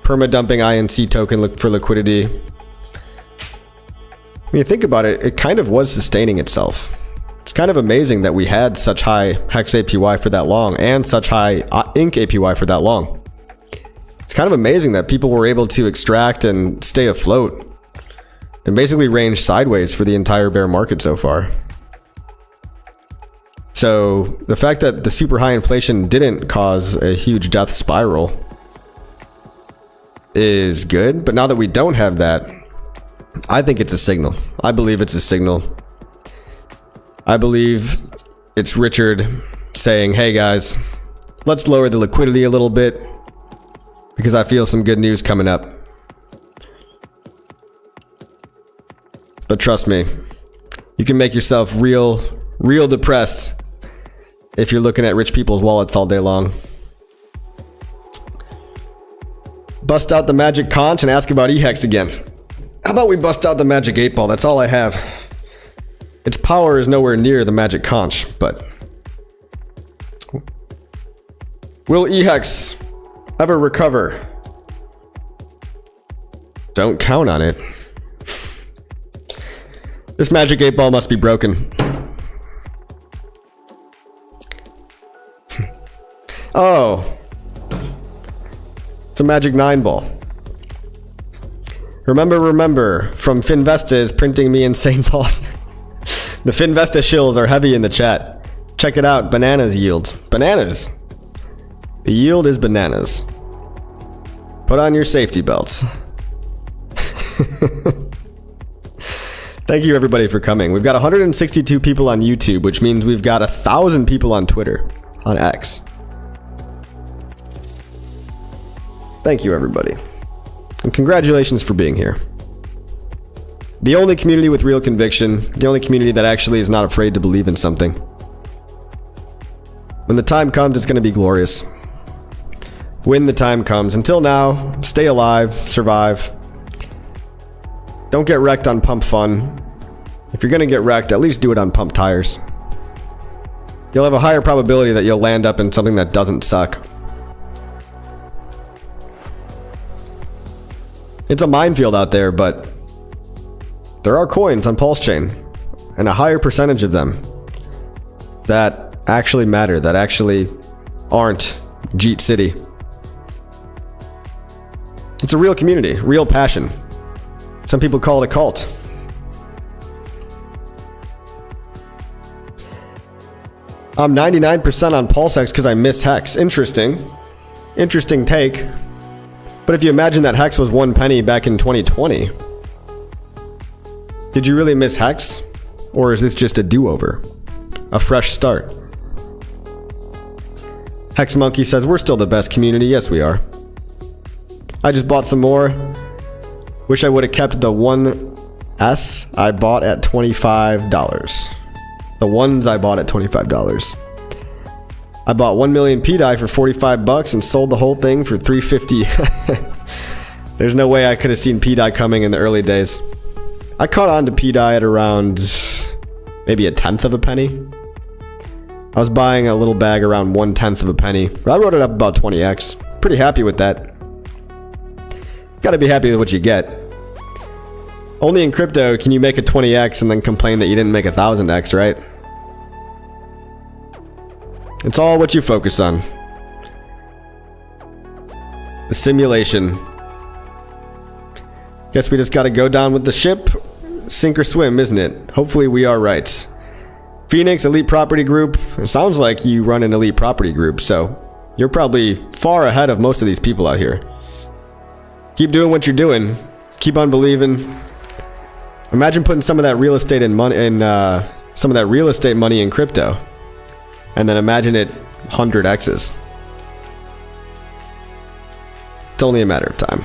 S1: perma-dumping INC token for liquidity. When you think about it, it kind of was sustaining itself. It's kind of amazing that we had such high hex APY for that long and such high ink APY for that long. It's kind of amazing that people were able to extract and stay afloat and basically range sideways for the entire bear market so far. So the fact that the super high inflation didn't cause a huge death spiral is good, but now that we don't have that, I think it's a signal. I believe it's a signal. I believe it's Richard saying, hey guys, let's lower the liquidity a little bit because I feel some good news coming up. But trust me, you can make yourself real depressed if you're looking at rich people's wallets all day long. Bust out the magic conch and ask about EHEX again. How about we bust out the magic 8-ball? That's all I have. Its power is nowhere near the magic conch, but... will EHEX ever recover? Don't count on it. This magic 8-ball must be broken. Oh. It's a magic 9-ball. Remember, from Finvesta is printing me insane balls. The Finvesta shills are heavy in the chat. Check it out, bananas yield. Bananas. The yield is bananas. Put on your safety belts. Thank you everybody for coming. We've got 162 people on YouTube, which means we've got 1,000 people on Twitter, on X. Thank you everybody. And congratulations for being here. The only community with real conviction, the only community that actually is not afraid to believe in something. When the time comes, it's going to be glorious. When the time comes. Until now, stay alive, survive. Don't get wrecked on pump fun. If you're going to get wrecked, at least do it on pump tires. You'll have a higher probability that you'll land up in something that doesn't suck. It's a minefield out there, but there are coins on PulseChain, and a higher percentage of them that actually matter, that actually aren't Jeet City. It's a real community, real passion. Some people call it a cult. I'm 99% on PulseX because I missed Hex. Interesting. Interesting take. But if you imagine that Hex was 1 penny back in 2020, did you really miss Hex? Or is this just a do-over? A fresh start? Hex Monkey says, we're still the best community. Yes, we are. I just bought some more. Wish I would have kept the 1S I bought at $25. The ones I bought at $25. I bought 1 million PDI for 45 bucks and sold the whole thing for 350. There's no way I could have seen PDI coming in the early days. I caught on to PDI at around maybe 1/10 of a penny. I was buying a little bag around 1/10 of a penny. I wrote it up about 20x. Pretty happy with that. Gotta be happy with what you get. Only in crypto can you make a 20x and then complain that you didn't make a 1000x, right? It's all what you focus on. The simulation. Guess we just gotta go down with the ship. Sink or swim, isn't it? Hopefully we are right. Phoenix Elite Property Group. It sounds like you run an elite property group, so you're probably far ahead of most of these people out here. Keep doing what you're doing. Keep on believing. Imagine putting some of that real estate in money some of that real estate money in crypto, and then imagine it 100x's. It's only a matter of time.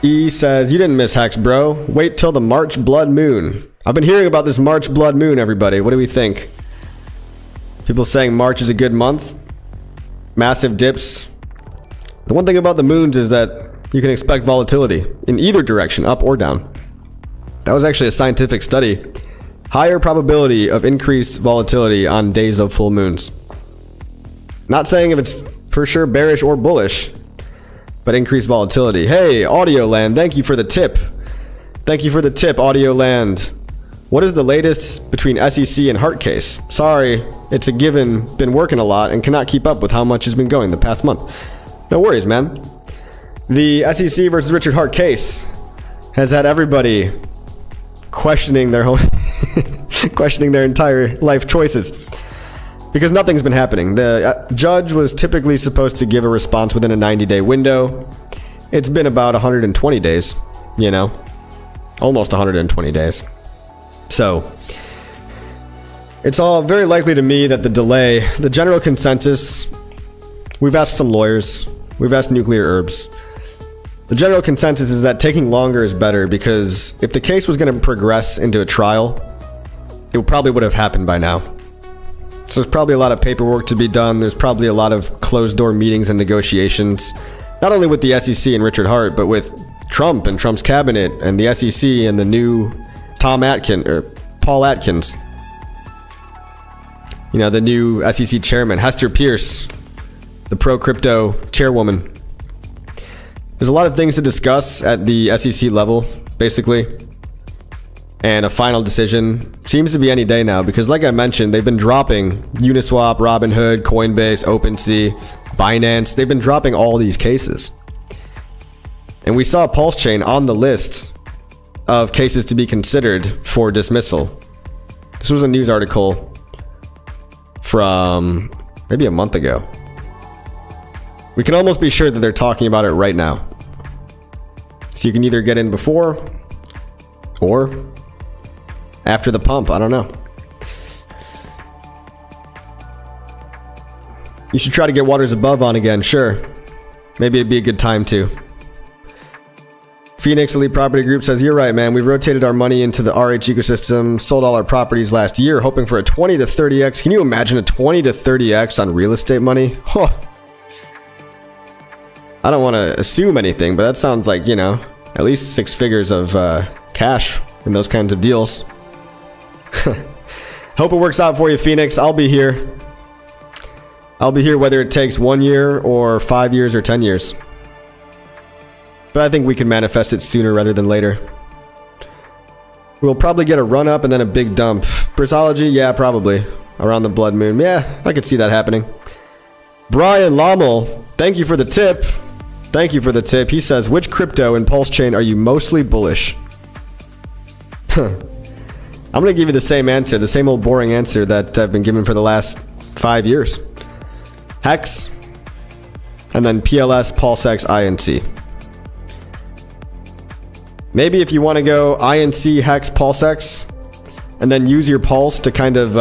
S1: E says, you didn't miss Hex, bro. Wait till the March blood moon. I've been hearing about this March blood moon, everybody. What do we think? People saying March is a good month. Massive dips. The one thing about the moons is that you can expect volatility in either direction, up or down. That was actually a scientific study. Higher probability of increased volatility on days of full moons. Not saying if it's for sure bearish or bullish, but increased volatility. Hey, Audio Land, thank you for the tip. Thank you for the tip, Audio Land. What is the latest between SEC and Heart case? Sorry, it's a given, been working a lot and cannot keep up with how much has been going the past month. No worries, man. The SEC versus Richard Heart case has had everybody questioning their whole questioning their entire life choices because nothing's been happening. The judge was typically supposed to give a response within a 90-day window. It's been about 120 days, you know, almost 120 days. So it's all very likely to me that the delay, the general consensus, we've asked some lawyers, we've asked Nuclear Herbs. The general consensus is that taking longer is better because if the case was going to progress into a trial, it probably would have happened by now. So there's probably a lot of paperwork to be done. There's probably a lot of closed-door meetings and negotiations, not only with the SEC and Richard Heart, but with Trump and Trump's cabinet and the SEC and the new Paul Atkins. You know, the new SEC chairman, Hester Pierce, the pro-crypto chairwoman. There's a lot of things to discuss at the SEC level, basically. And a final decision seems to be any day now because, like I mentioned, they've been dropping Uniswap, Robinhood, Coinbase, OpenSea, Binance. They've been dropping all these cases. And we saw PulseChain on the list of cases to be considered for dismissal. This was a news article from maybe a month ago. We can almost be sure that they're talking about it right now. So you can either get in before or after the pump. I don't know. You should try to get Waters Above on again. Sure. Maybe it'd be a good time to. Phoenix Elite Property Group says, you're right, man. We've rotated our money into the RH ecosystem, sold all our properties last year, hoping for a 20 to 30x. Can you imagine a 20 to 30x on real estate money? Huh. I don't want to assume anything, but that sounds like, you know, at least 6 figures of cash in those kinds of deals. Hope it works out for you, Phoenix. I'll be here. I'll be here whether it takes 1 year or 5 years or 10 years. but I think we can manifest it sooner rather than later. We'll probably get a run up and then a big dump. Brisology, yeah, probably. Around the blood moon. Yeah, I could see that happening. Brian Lommel, thank you for the tip. Thank you for the tip. He says, which crypto and PulseChain are you mostly bullish? I'm going to give you the same answer, the same old boring answer that I've been given for the last 5 years. Hex, and then PLS, PulseX, INC. Maybe if you want to go INC, Hex, PulseX, and then use your Pulse to kind of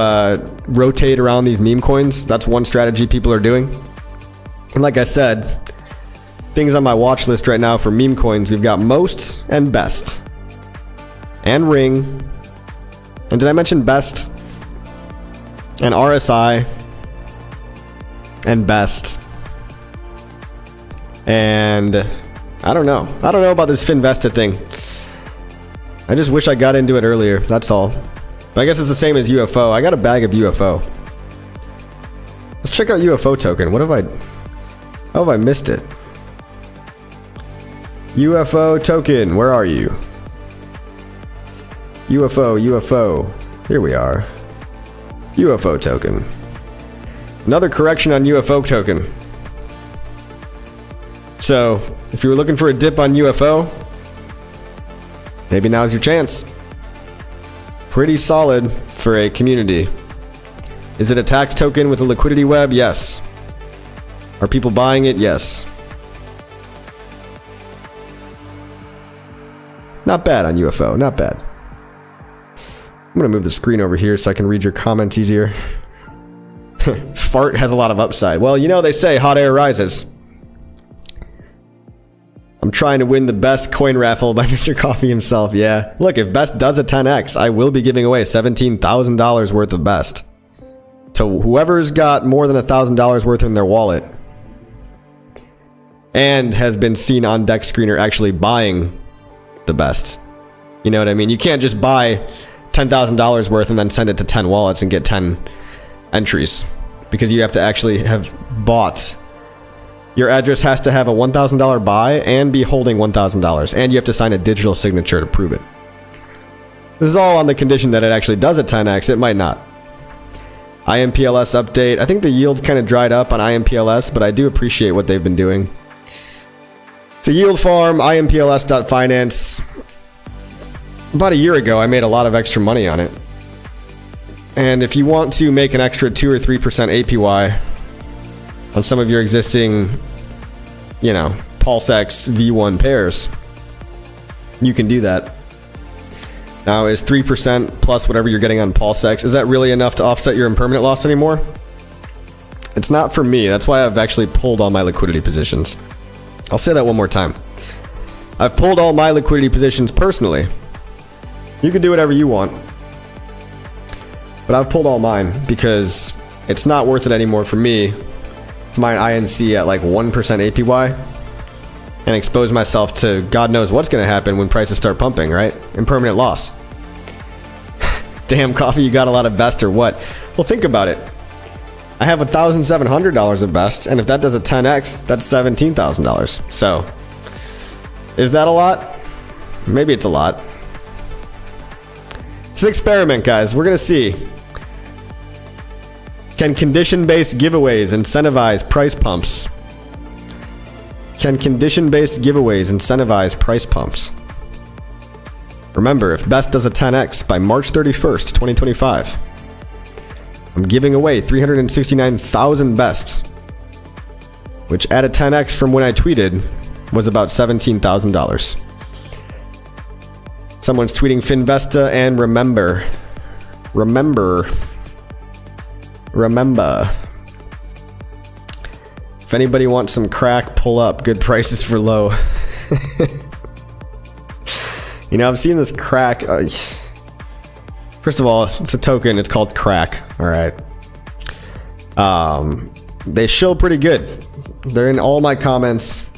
S1: rotate around these meme coins, that's one strategy people are doing. And like I said, things on my watch list right now for meme coins, we've got Most and Best. And Ring. And did I mention Best? And RSI. And Best. And I don't know. I don't know about this Finvesta thing. I just wish I got into it earlier. That's all. But I guess it's the same as UFO. I got a bag of UFO. Let's check out UFO token. What have I... How have I missed it? UFO token. Where are you? UFO. Here we are. UFO token. Another correction on UFO token. So, if you were looking for a dip on UFO, maybe now's your chance. Pretty solid for a community. Is it a tax token with a liquidity web? Yes. Are people buying it? Yes. Not bad on UFO, not bad. I'm gonna move the screen over here so I can read your comments easier. Fart has a lot of upside. Well, you know they say hot air rises. I'm trying to win the best coin raffle by Mr. Coffee himself. Yeah. Look, if Best does a 10x, I will be giving away $17,000 worth of Best to whoever's got more than $1,000 worth in their wallet and has been seen on Deck Screener actually buying the Best. You know what I mean? You can't just buy $10,000 worth and then send it to 10 wallets and get 10 entries, because you have to actually have bought. Your address has to have a $1,000 buy and be holding $1,000, and you have to sign a digital signature to prove it. This is all on the condition that it actually does a 10x. It might not. IMPLS update. I think the yield's kind of dried up on IMPLS, but I do appreciate what they've been doing. It's a yield farm, IMPLS.finance. About a year ago, I made a lot of extra money on it. And if you want to make an extra 2 or 3% APY on some of your existing, you know, PulseX V1 pairs, you can do that. Now, is 3% plus whatever you're getting on PulseX, is that really enough to offset your impermanent loss anymore? It's not for me. That's why I've actually pulled all my liquidity positions. I'll say that one more time. I've pulled all my liquidity positions personally. You can do whatever you want. But I've pulled all mine because it's not worth it anymore for me to mine INC at like 1% APY and expose myself to God knows what's going to happen when prices start pumping, right? Impermanent loss. Damn, Coffee, you got a lot of Best or what? Well, think about it. I have $1,700 of Best, and if that does a 10x, that's $17,000. So, is that a lot? Maybe it's a lot. It's an experiment, guys. We're going to see. Can condition-based giveaways incentivize price pumps? Can condition-based giveaways incentivize price pumps? Remember, if Best does a 10x by March 31st, 2025, I'm giving away 369,000 Bests, which at a 10x from when I tweeted was about $17,000. Someone's tweeting Finvesta and remember. If anybody wants some crack, pull up. Good prices for low. You know, I've seen this crack. First of all, it's a token. It's called crack. All right. They shill pretty good. They're in all my comments.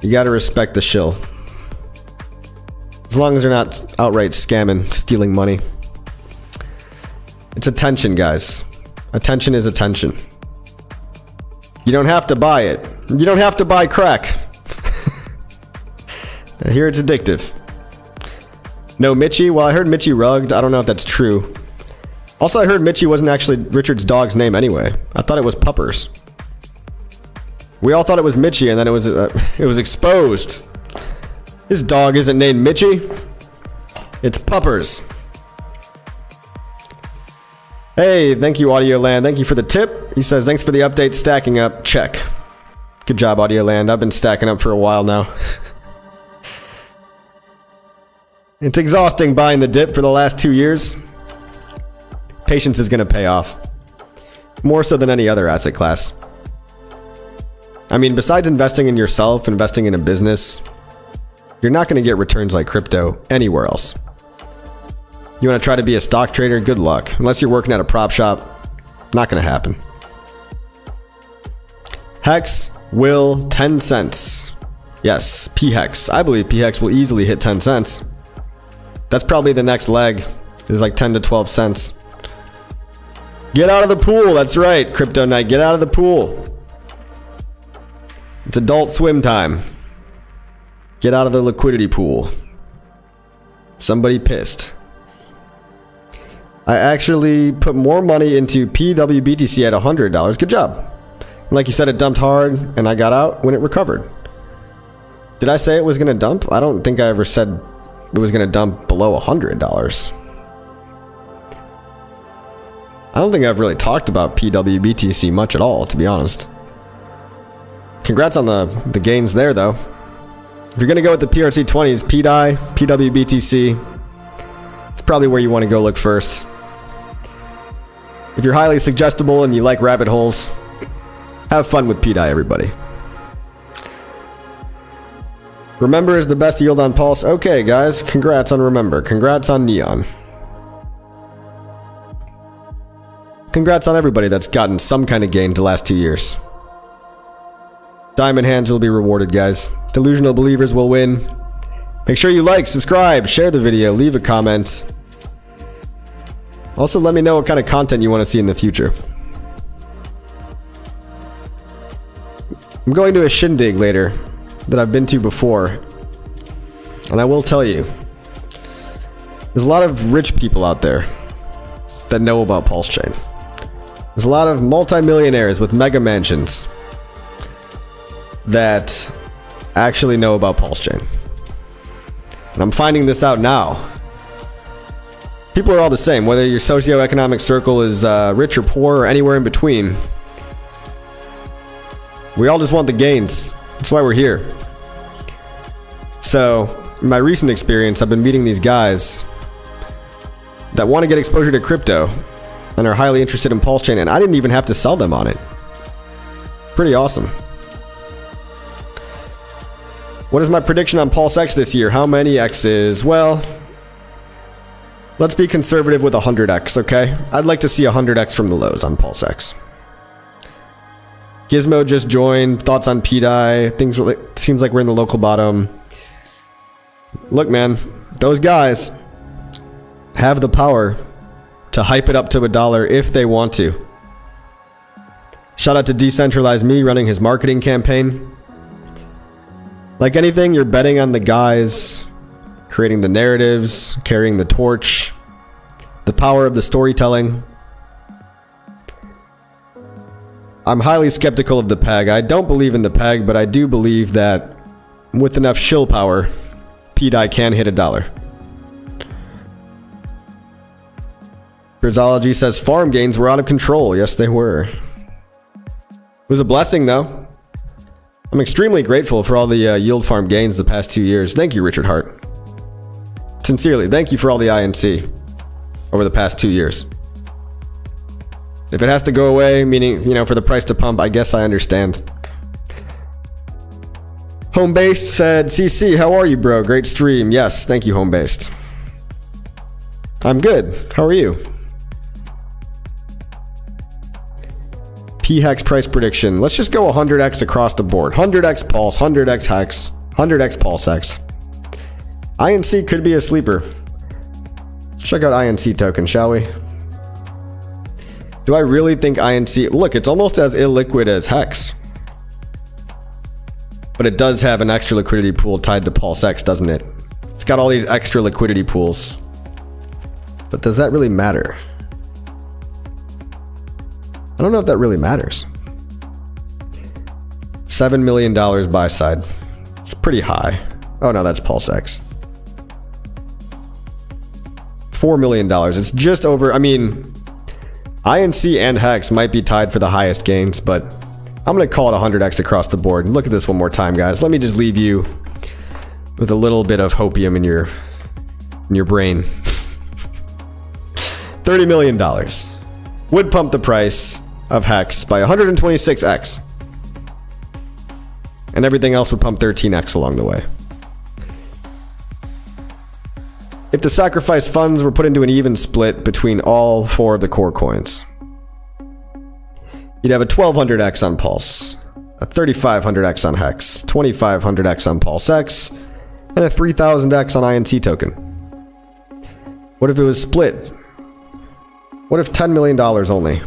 S1: You got to respect the shill. As long as they're not outright scamming, stealing money. It's attention, guys. Attention is attention. You don't have to buy it. You don't have to buy crack. I hear it's addictive. No Mitchie? Well, I heard Mitchie rugged. I don't know if that's true. Also, I heard Mitchie wasn't actually Richard's dog's name anyway. I thought it was Puppers. We all thought it was Mitchie, and then it was exposed. His dog isn't named Mitchie. It's Puppers. Hey, thank you, Audioland. Thank you for the tip. He says, thanks for the update. Stacking up. Check. Good job, Audioland. I've been stacking up for a while now. It's exhausting buying the dip for the last 2 years. Patience is going to pay off. More so than any other asset class. I mean, besides investing in yourself, investing in a business, you're not going to get returns like crypto anywhere else. You want to try to be a stock trader? Good luck. Unless you're working at a prop shop, not going to happen. Hex will 10 cents. Yes, P-Hex. I believe P-Hex will easily hit 10 cents. That's probably the next leg. It's like 10 to 12 cents. Get out of the pool. That's right, Crypto Knight. Get out of the pool. It's adult swim time. Get out of the liquidity pool. Somebody pissed. I actually put more money into PWBTC at $100. Good job. And like you said, it dumped hard, and I got out when it recovered. Did I say it was going to dump? I don't think I ever said it was going to dump below $100. I don't think I've really talked about PWBTC much at all, to be honest. Congrats on the gains there, though. If you're going to go with the PRC20s, PDI, PWBTC, it's probably where you want to go look first. If you're highly suggestible and you like rabbit holes, have fun with PDI, everybody. Remember is the best yield on Pulse. Okay, guys, congrats on Remember. Congrats on Neon. Congrats on everybody that's gotten some kind of gain the last 2 years. Diamond hands will be rewarded, guys. Delusional believers will win. Make sure you like, subscribe, share the video, leave a comment. Also, let me know what kind of content you want to see in the future. I'm going to a shindig later that I've been to before. And I will tell you, there's a lot of rich people out there that know about PulseChain. There's a lot of multimillionaires with mega mansions that actually know about PulseChain. And I'm finding this out now. People are all the same, whether your socioeconomic circle is rich or poor or anywhere in between. We all just want the gains. That's why we're here. So, in my recent experience, I've been meeting these guys that want to get exposure to crypto and are highly interested in PulseChain, and I didn't even have to sell them on it. Pretty awesome. What is my prediction on PulseX this year? How many X's? Well, let's be conservative with 100x, okay? I'd like to see 100x from the lows on PulseX. Gizmo just joined. Thoughts on PDI? Things seems like we're in the local bottom. Look, man, those guys have the power to hype it up to $1 if they want to. Shout out to Decentralized Me running his marketing campaign. Like anything, you're betting on the guys creating the narratives, carrying the torch, the power of the storytelling. I'm highly skeptical of the PEG. I don't believe in the PEG, but I do believe that with enough shill power, PDI can hit $1. Brizology says farm gains were out of control. Yes, they were. It was a blessing, though. I'm extremely grateful for all the yield farm gains the past 2 years. Thank you, Richard Hart. Sincerely, thank you for all the INC over the past 2 years. If it has to go away, meaning, you know, for the price to pump, I guess I understand. Homebased said, CC, how are you, bro? Great stream. Yes, thank you, Homebased. I'm good. How are you? P-Hex price prediction. Let's just go 100x across the board. 100x Pulse, 100x Hex, 100x PulseX. INC could be a sleeper. Let's check out INC token, shall we? Do I really think INC... Look, it's almost as illiquid as Hex. But it does have an extra liquidity pool tied to PulseX, doesn't it? It's got all these extra liquidity pools. But does that really matter? I don't know if that really matters. $7 million buy side. It's pretty high. Oh no, that's PulseX. $4 million. It's just over. I mean, INC and Hex might be tied for the highest gains, but I'm going to call it 100x across the board. Look at this one more time, guys. Let me just leave you with a little bit of hopium in your brain. $30 million would pump the price of Hex by 126x. And everything else would pump 13x along the way. If the sacrifice funds were put into an even split between all 4 of the core coins, you'd have a 1200x on Pulse, a 3500x on Hex, 2500x on PulseX, and a 3000x on INC token. What if it was split? What if $10 million only?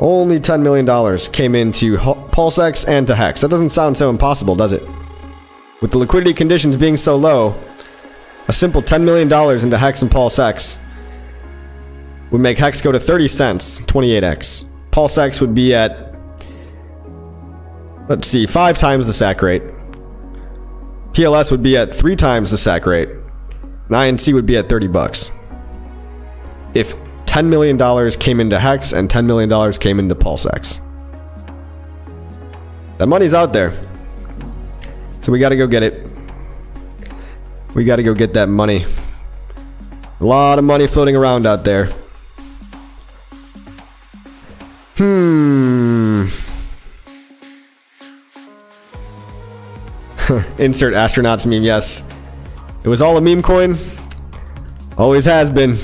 S1: Only $10 million came into PulseX and to Hex. That doesn't sound so impossible, does it? With the liquidity conditions being so low, a simple $10 million into Hex and PulseX would make Hex go to 30 cents, 28x. PulseX would be at, let's see, 5 times the sack rate. PLS would be at 3 times the sack rate. And INC would be at 30 bucks. If $10 million came into Hex and $10 million came into PulseX. That money's out there. So we gotta go get it. We gotta go get that money. A lot of money floating around out there. Insert astronauts meme, yes. It was all a meme coin. Always has been.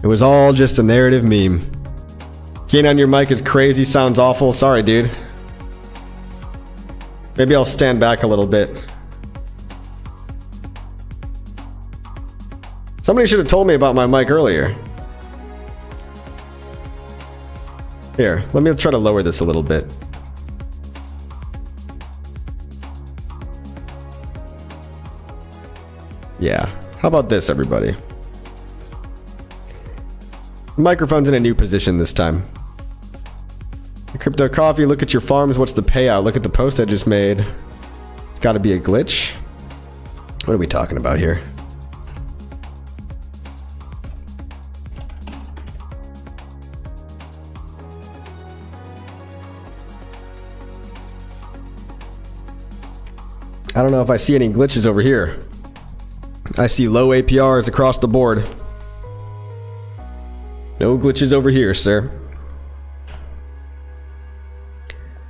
S1: It was all just a narrative meme. Gain on your mic is crazy, sounds awful. Sorry, dude. Maybe I'll stand back a little bit. Somebody should have told me about my mic earlier. Here, let me try to lower this a little bit. Yeah, how about this, everybody? The microphone's in a new position this time. Crypto Coffee, look at your farms. What's the payout? Look at the post I just made. It's got to be a glitch. What are we talking about here? I don't know if I see any glitches over here. I see low APRs across the board. No glitches over here, sir.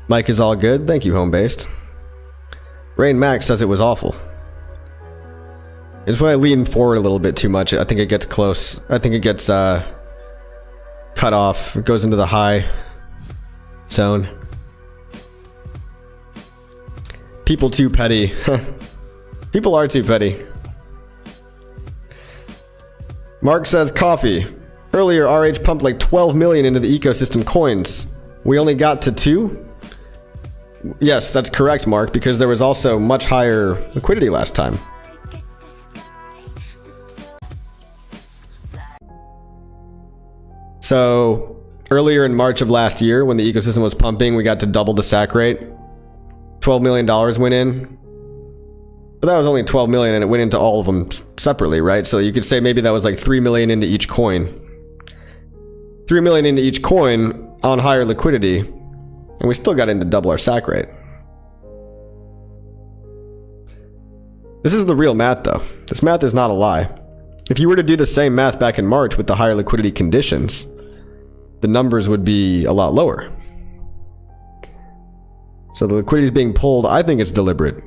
S1: Mike is all good. Thank you, Homebased. Rain Max says it was awful. It's when I lean forward a little bit too much. I think it gets close. I think it gets cut off. It goes into the high zone. People too petty. People are too petty. Mark says coffee. Earlier, RH pumped like 12 million into the ecosystem coins. We only got to 2? Yes, that's correct, Mark, because there was also much higher liquidity last time. So, earlier in March of last year, when the ecosystem was pumping, we got to double the sack rate. $12 million went in. But that was only 12 million and it went into all of them separately, right? So you could say maybe that was like 3 million into each coin. 3 million into each coin on higher liquidity. And we still got into double our sack rate. This is the real math though. This math is not a lie. If you were to do the same math back in March with the higher liquidity conditions, the numbers would be a lot lower. So the liquidity is being pulled. I think it's deliberate.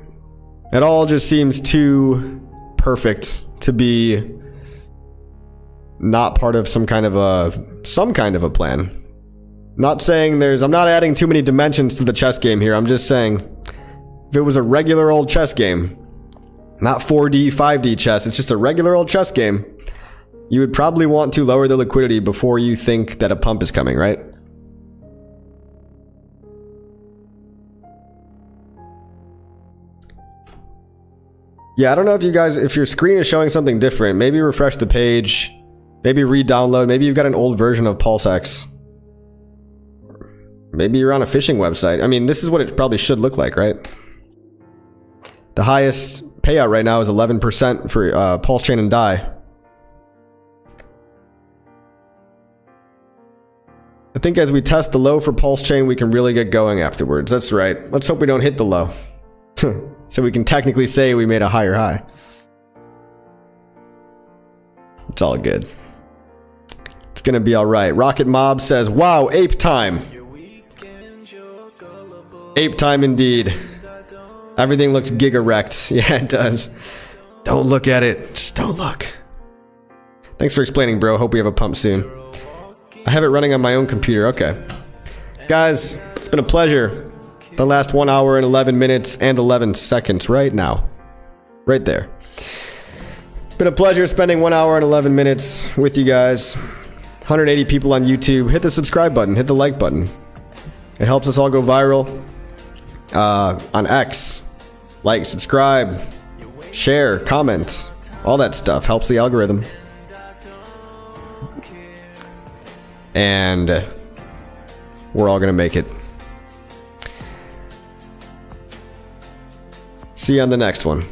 S1: It all just seems too perfect to be not part of some kind of a plan. Not saying I'm not adding too many dimensions to the chess game here. I'm just saying if it was a regular old chess game, not 4D, 5D chess, it's just a regular old chess game, you would probably want to lower the liquidity before you think that a pump is coming, right? Yeah, I don't know if you guys, if your screen is showing something different, maybe refresh the page, maybe re-download, maybe you've got an old version of PulseX. Maybe you're on a phishing website. I mean, this is what it probably should look like, right? The highest payout right now is 11% for PulseChain and DAI. I think as we test the low for PulseChain, we can really get going afterwards. That's right. Let's hope we don't hit the low. So we can technically say we made a higher high. It's all good. It's gonna be alright. Rocket Mob says, wow, ape time. Ape time indeed. Everything looks giga-wrecked. Yeah, it does. Don't look at it. Just don't look. Thanks for explaining, bro. Hope we have a pump soon. I have it running on my own computer. Okay. Guys, it's been a pleasure. The last 1 hour and 11 minutes and 11 seconds right now. Right there. Been a pleasure spending 1 hour and 11 minutes with you guys. 180 people on YouTube. Hit the subscribe button. Hit the like button. It helps us all go viral. On X. Like, subscribe, share, comment. All that stuff helps the algorithm. And we're all gonna make it. See you on the next one.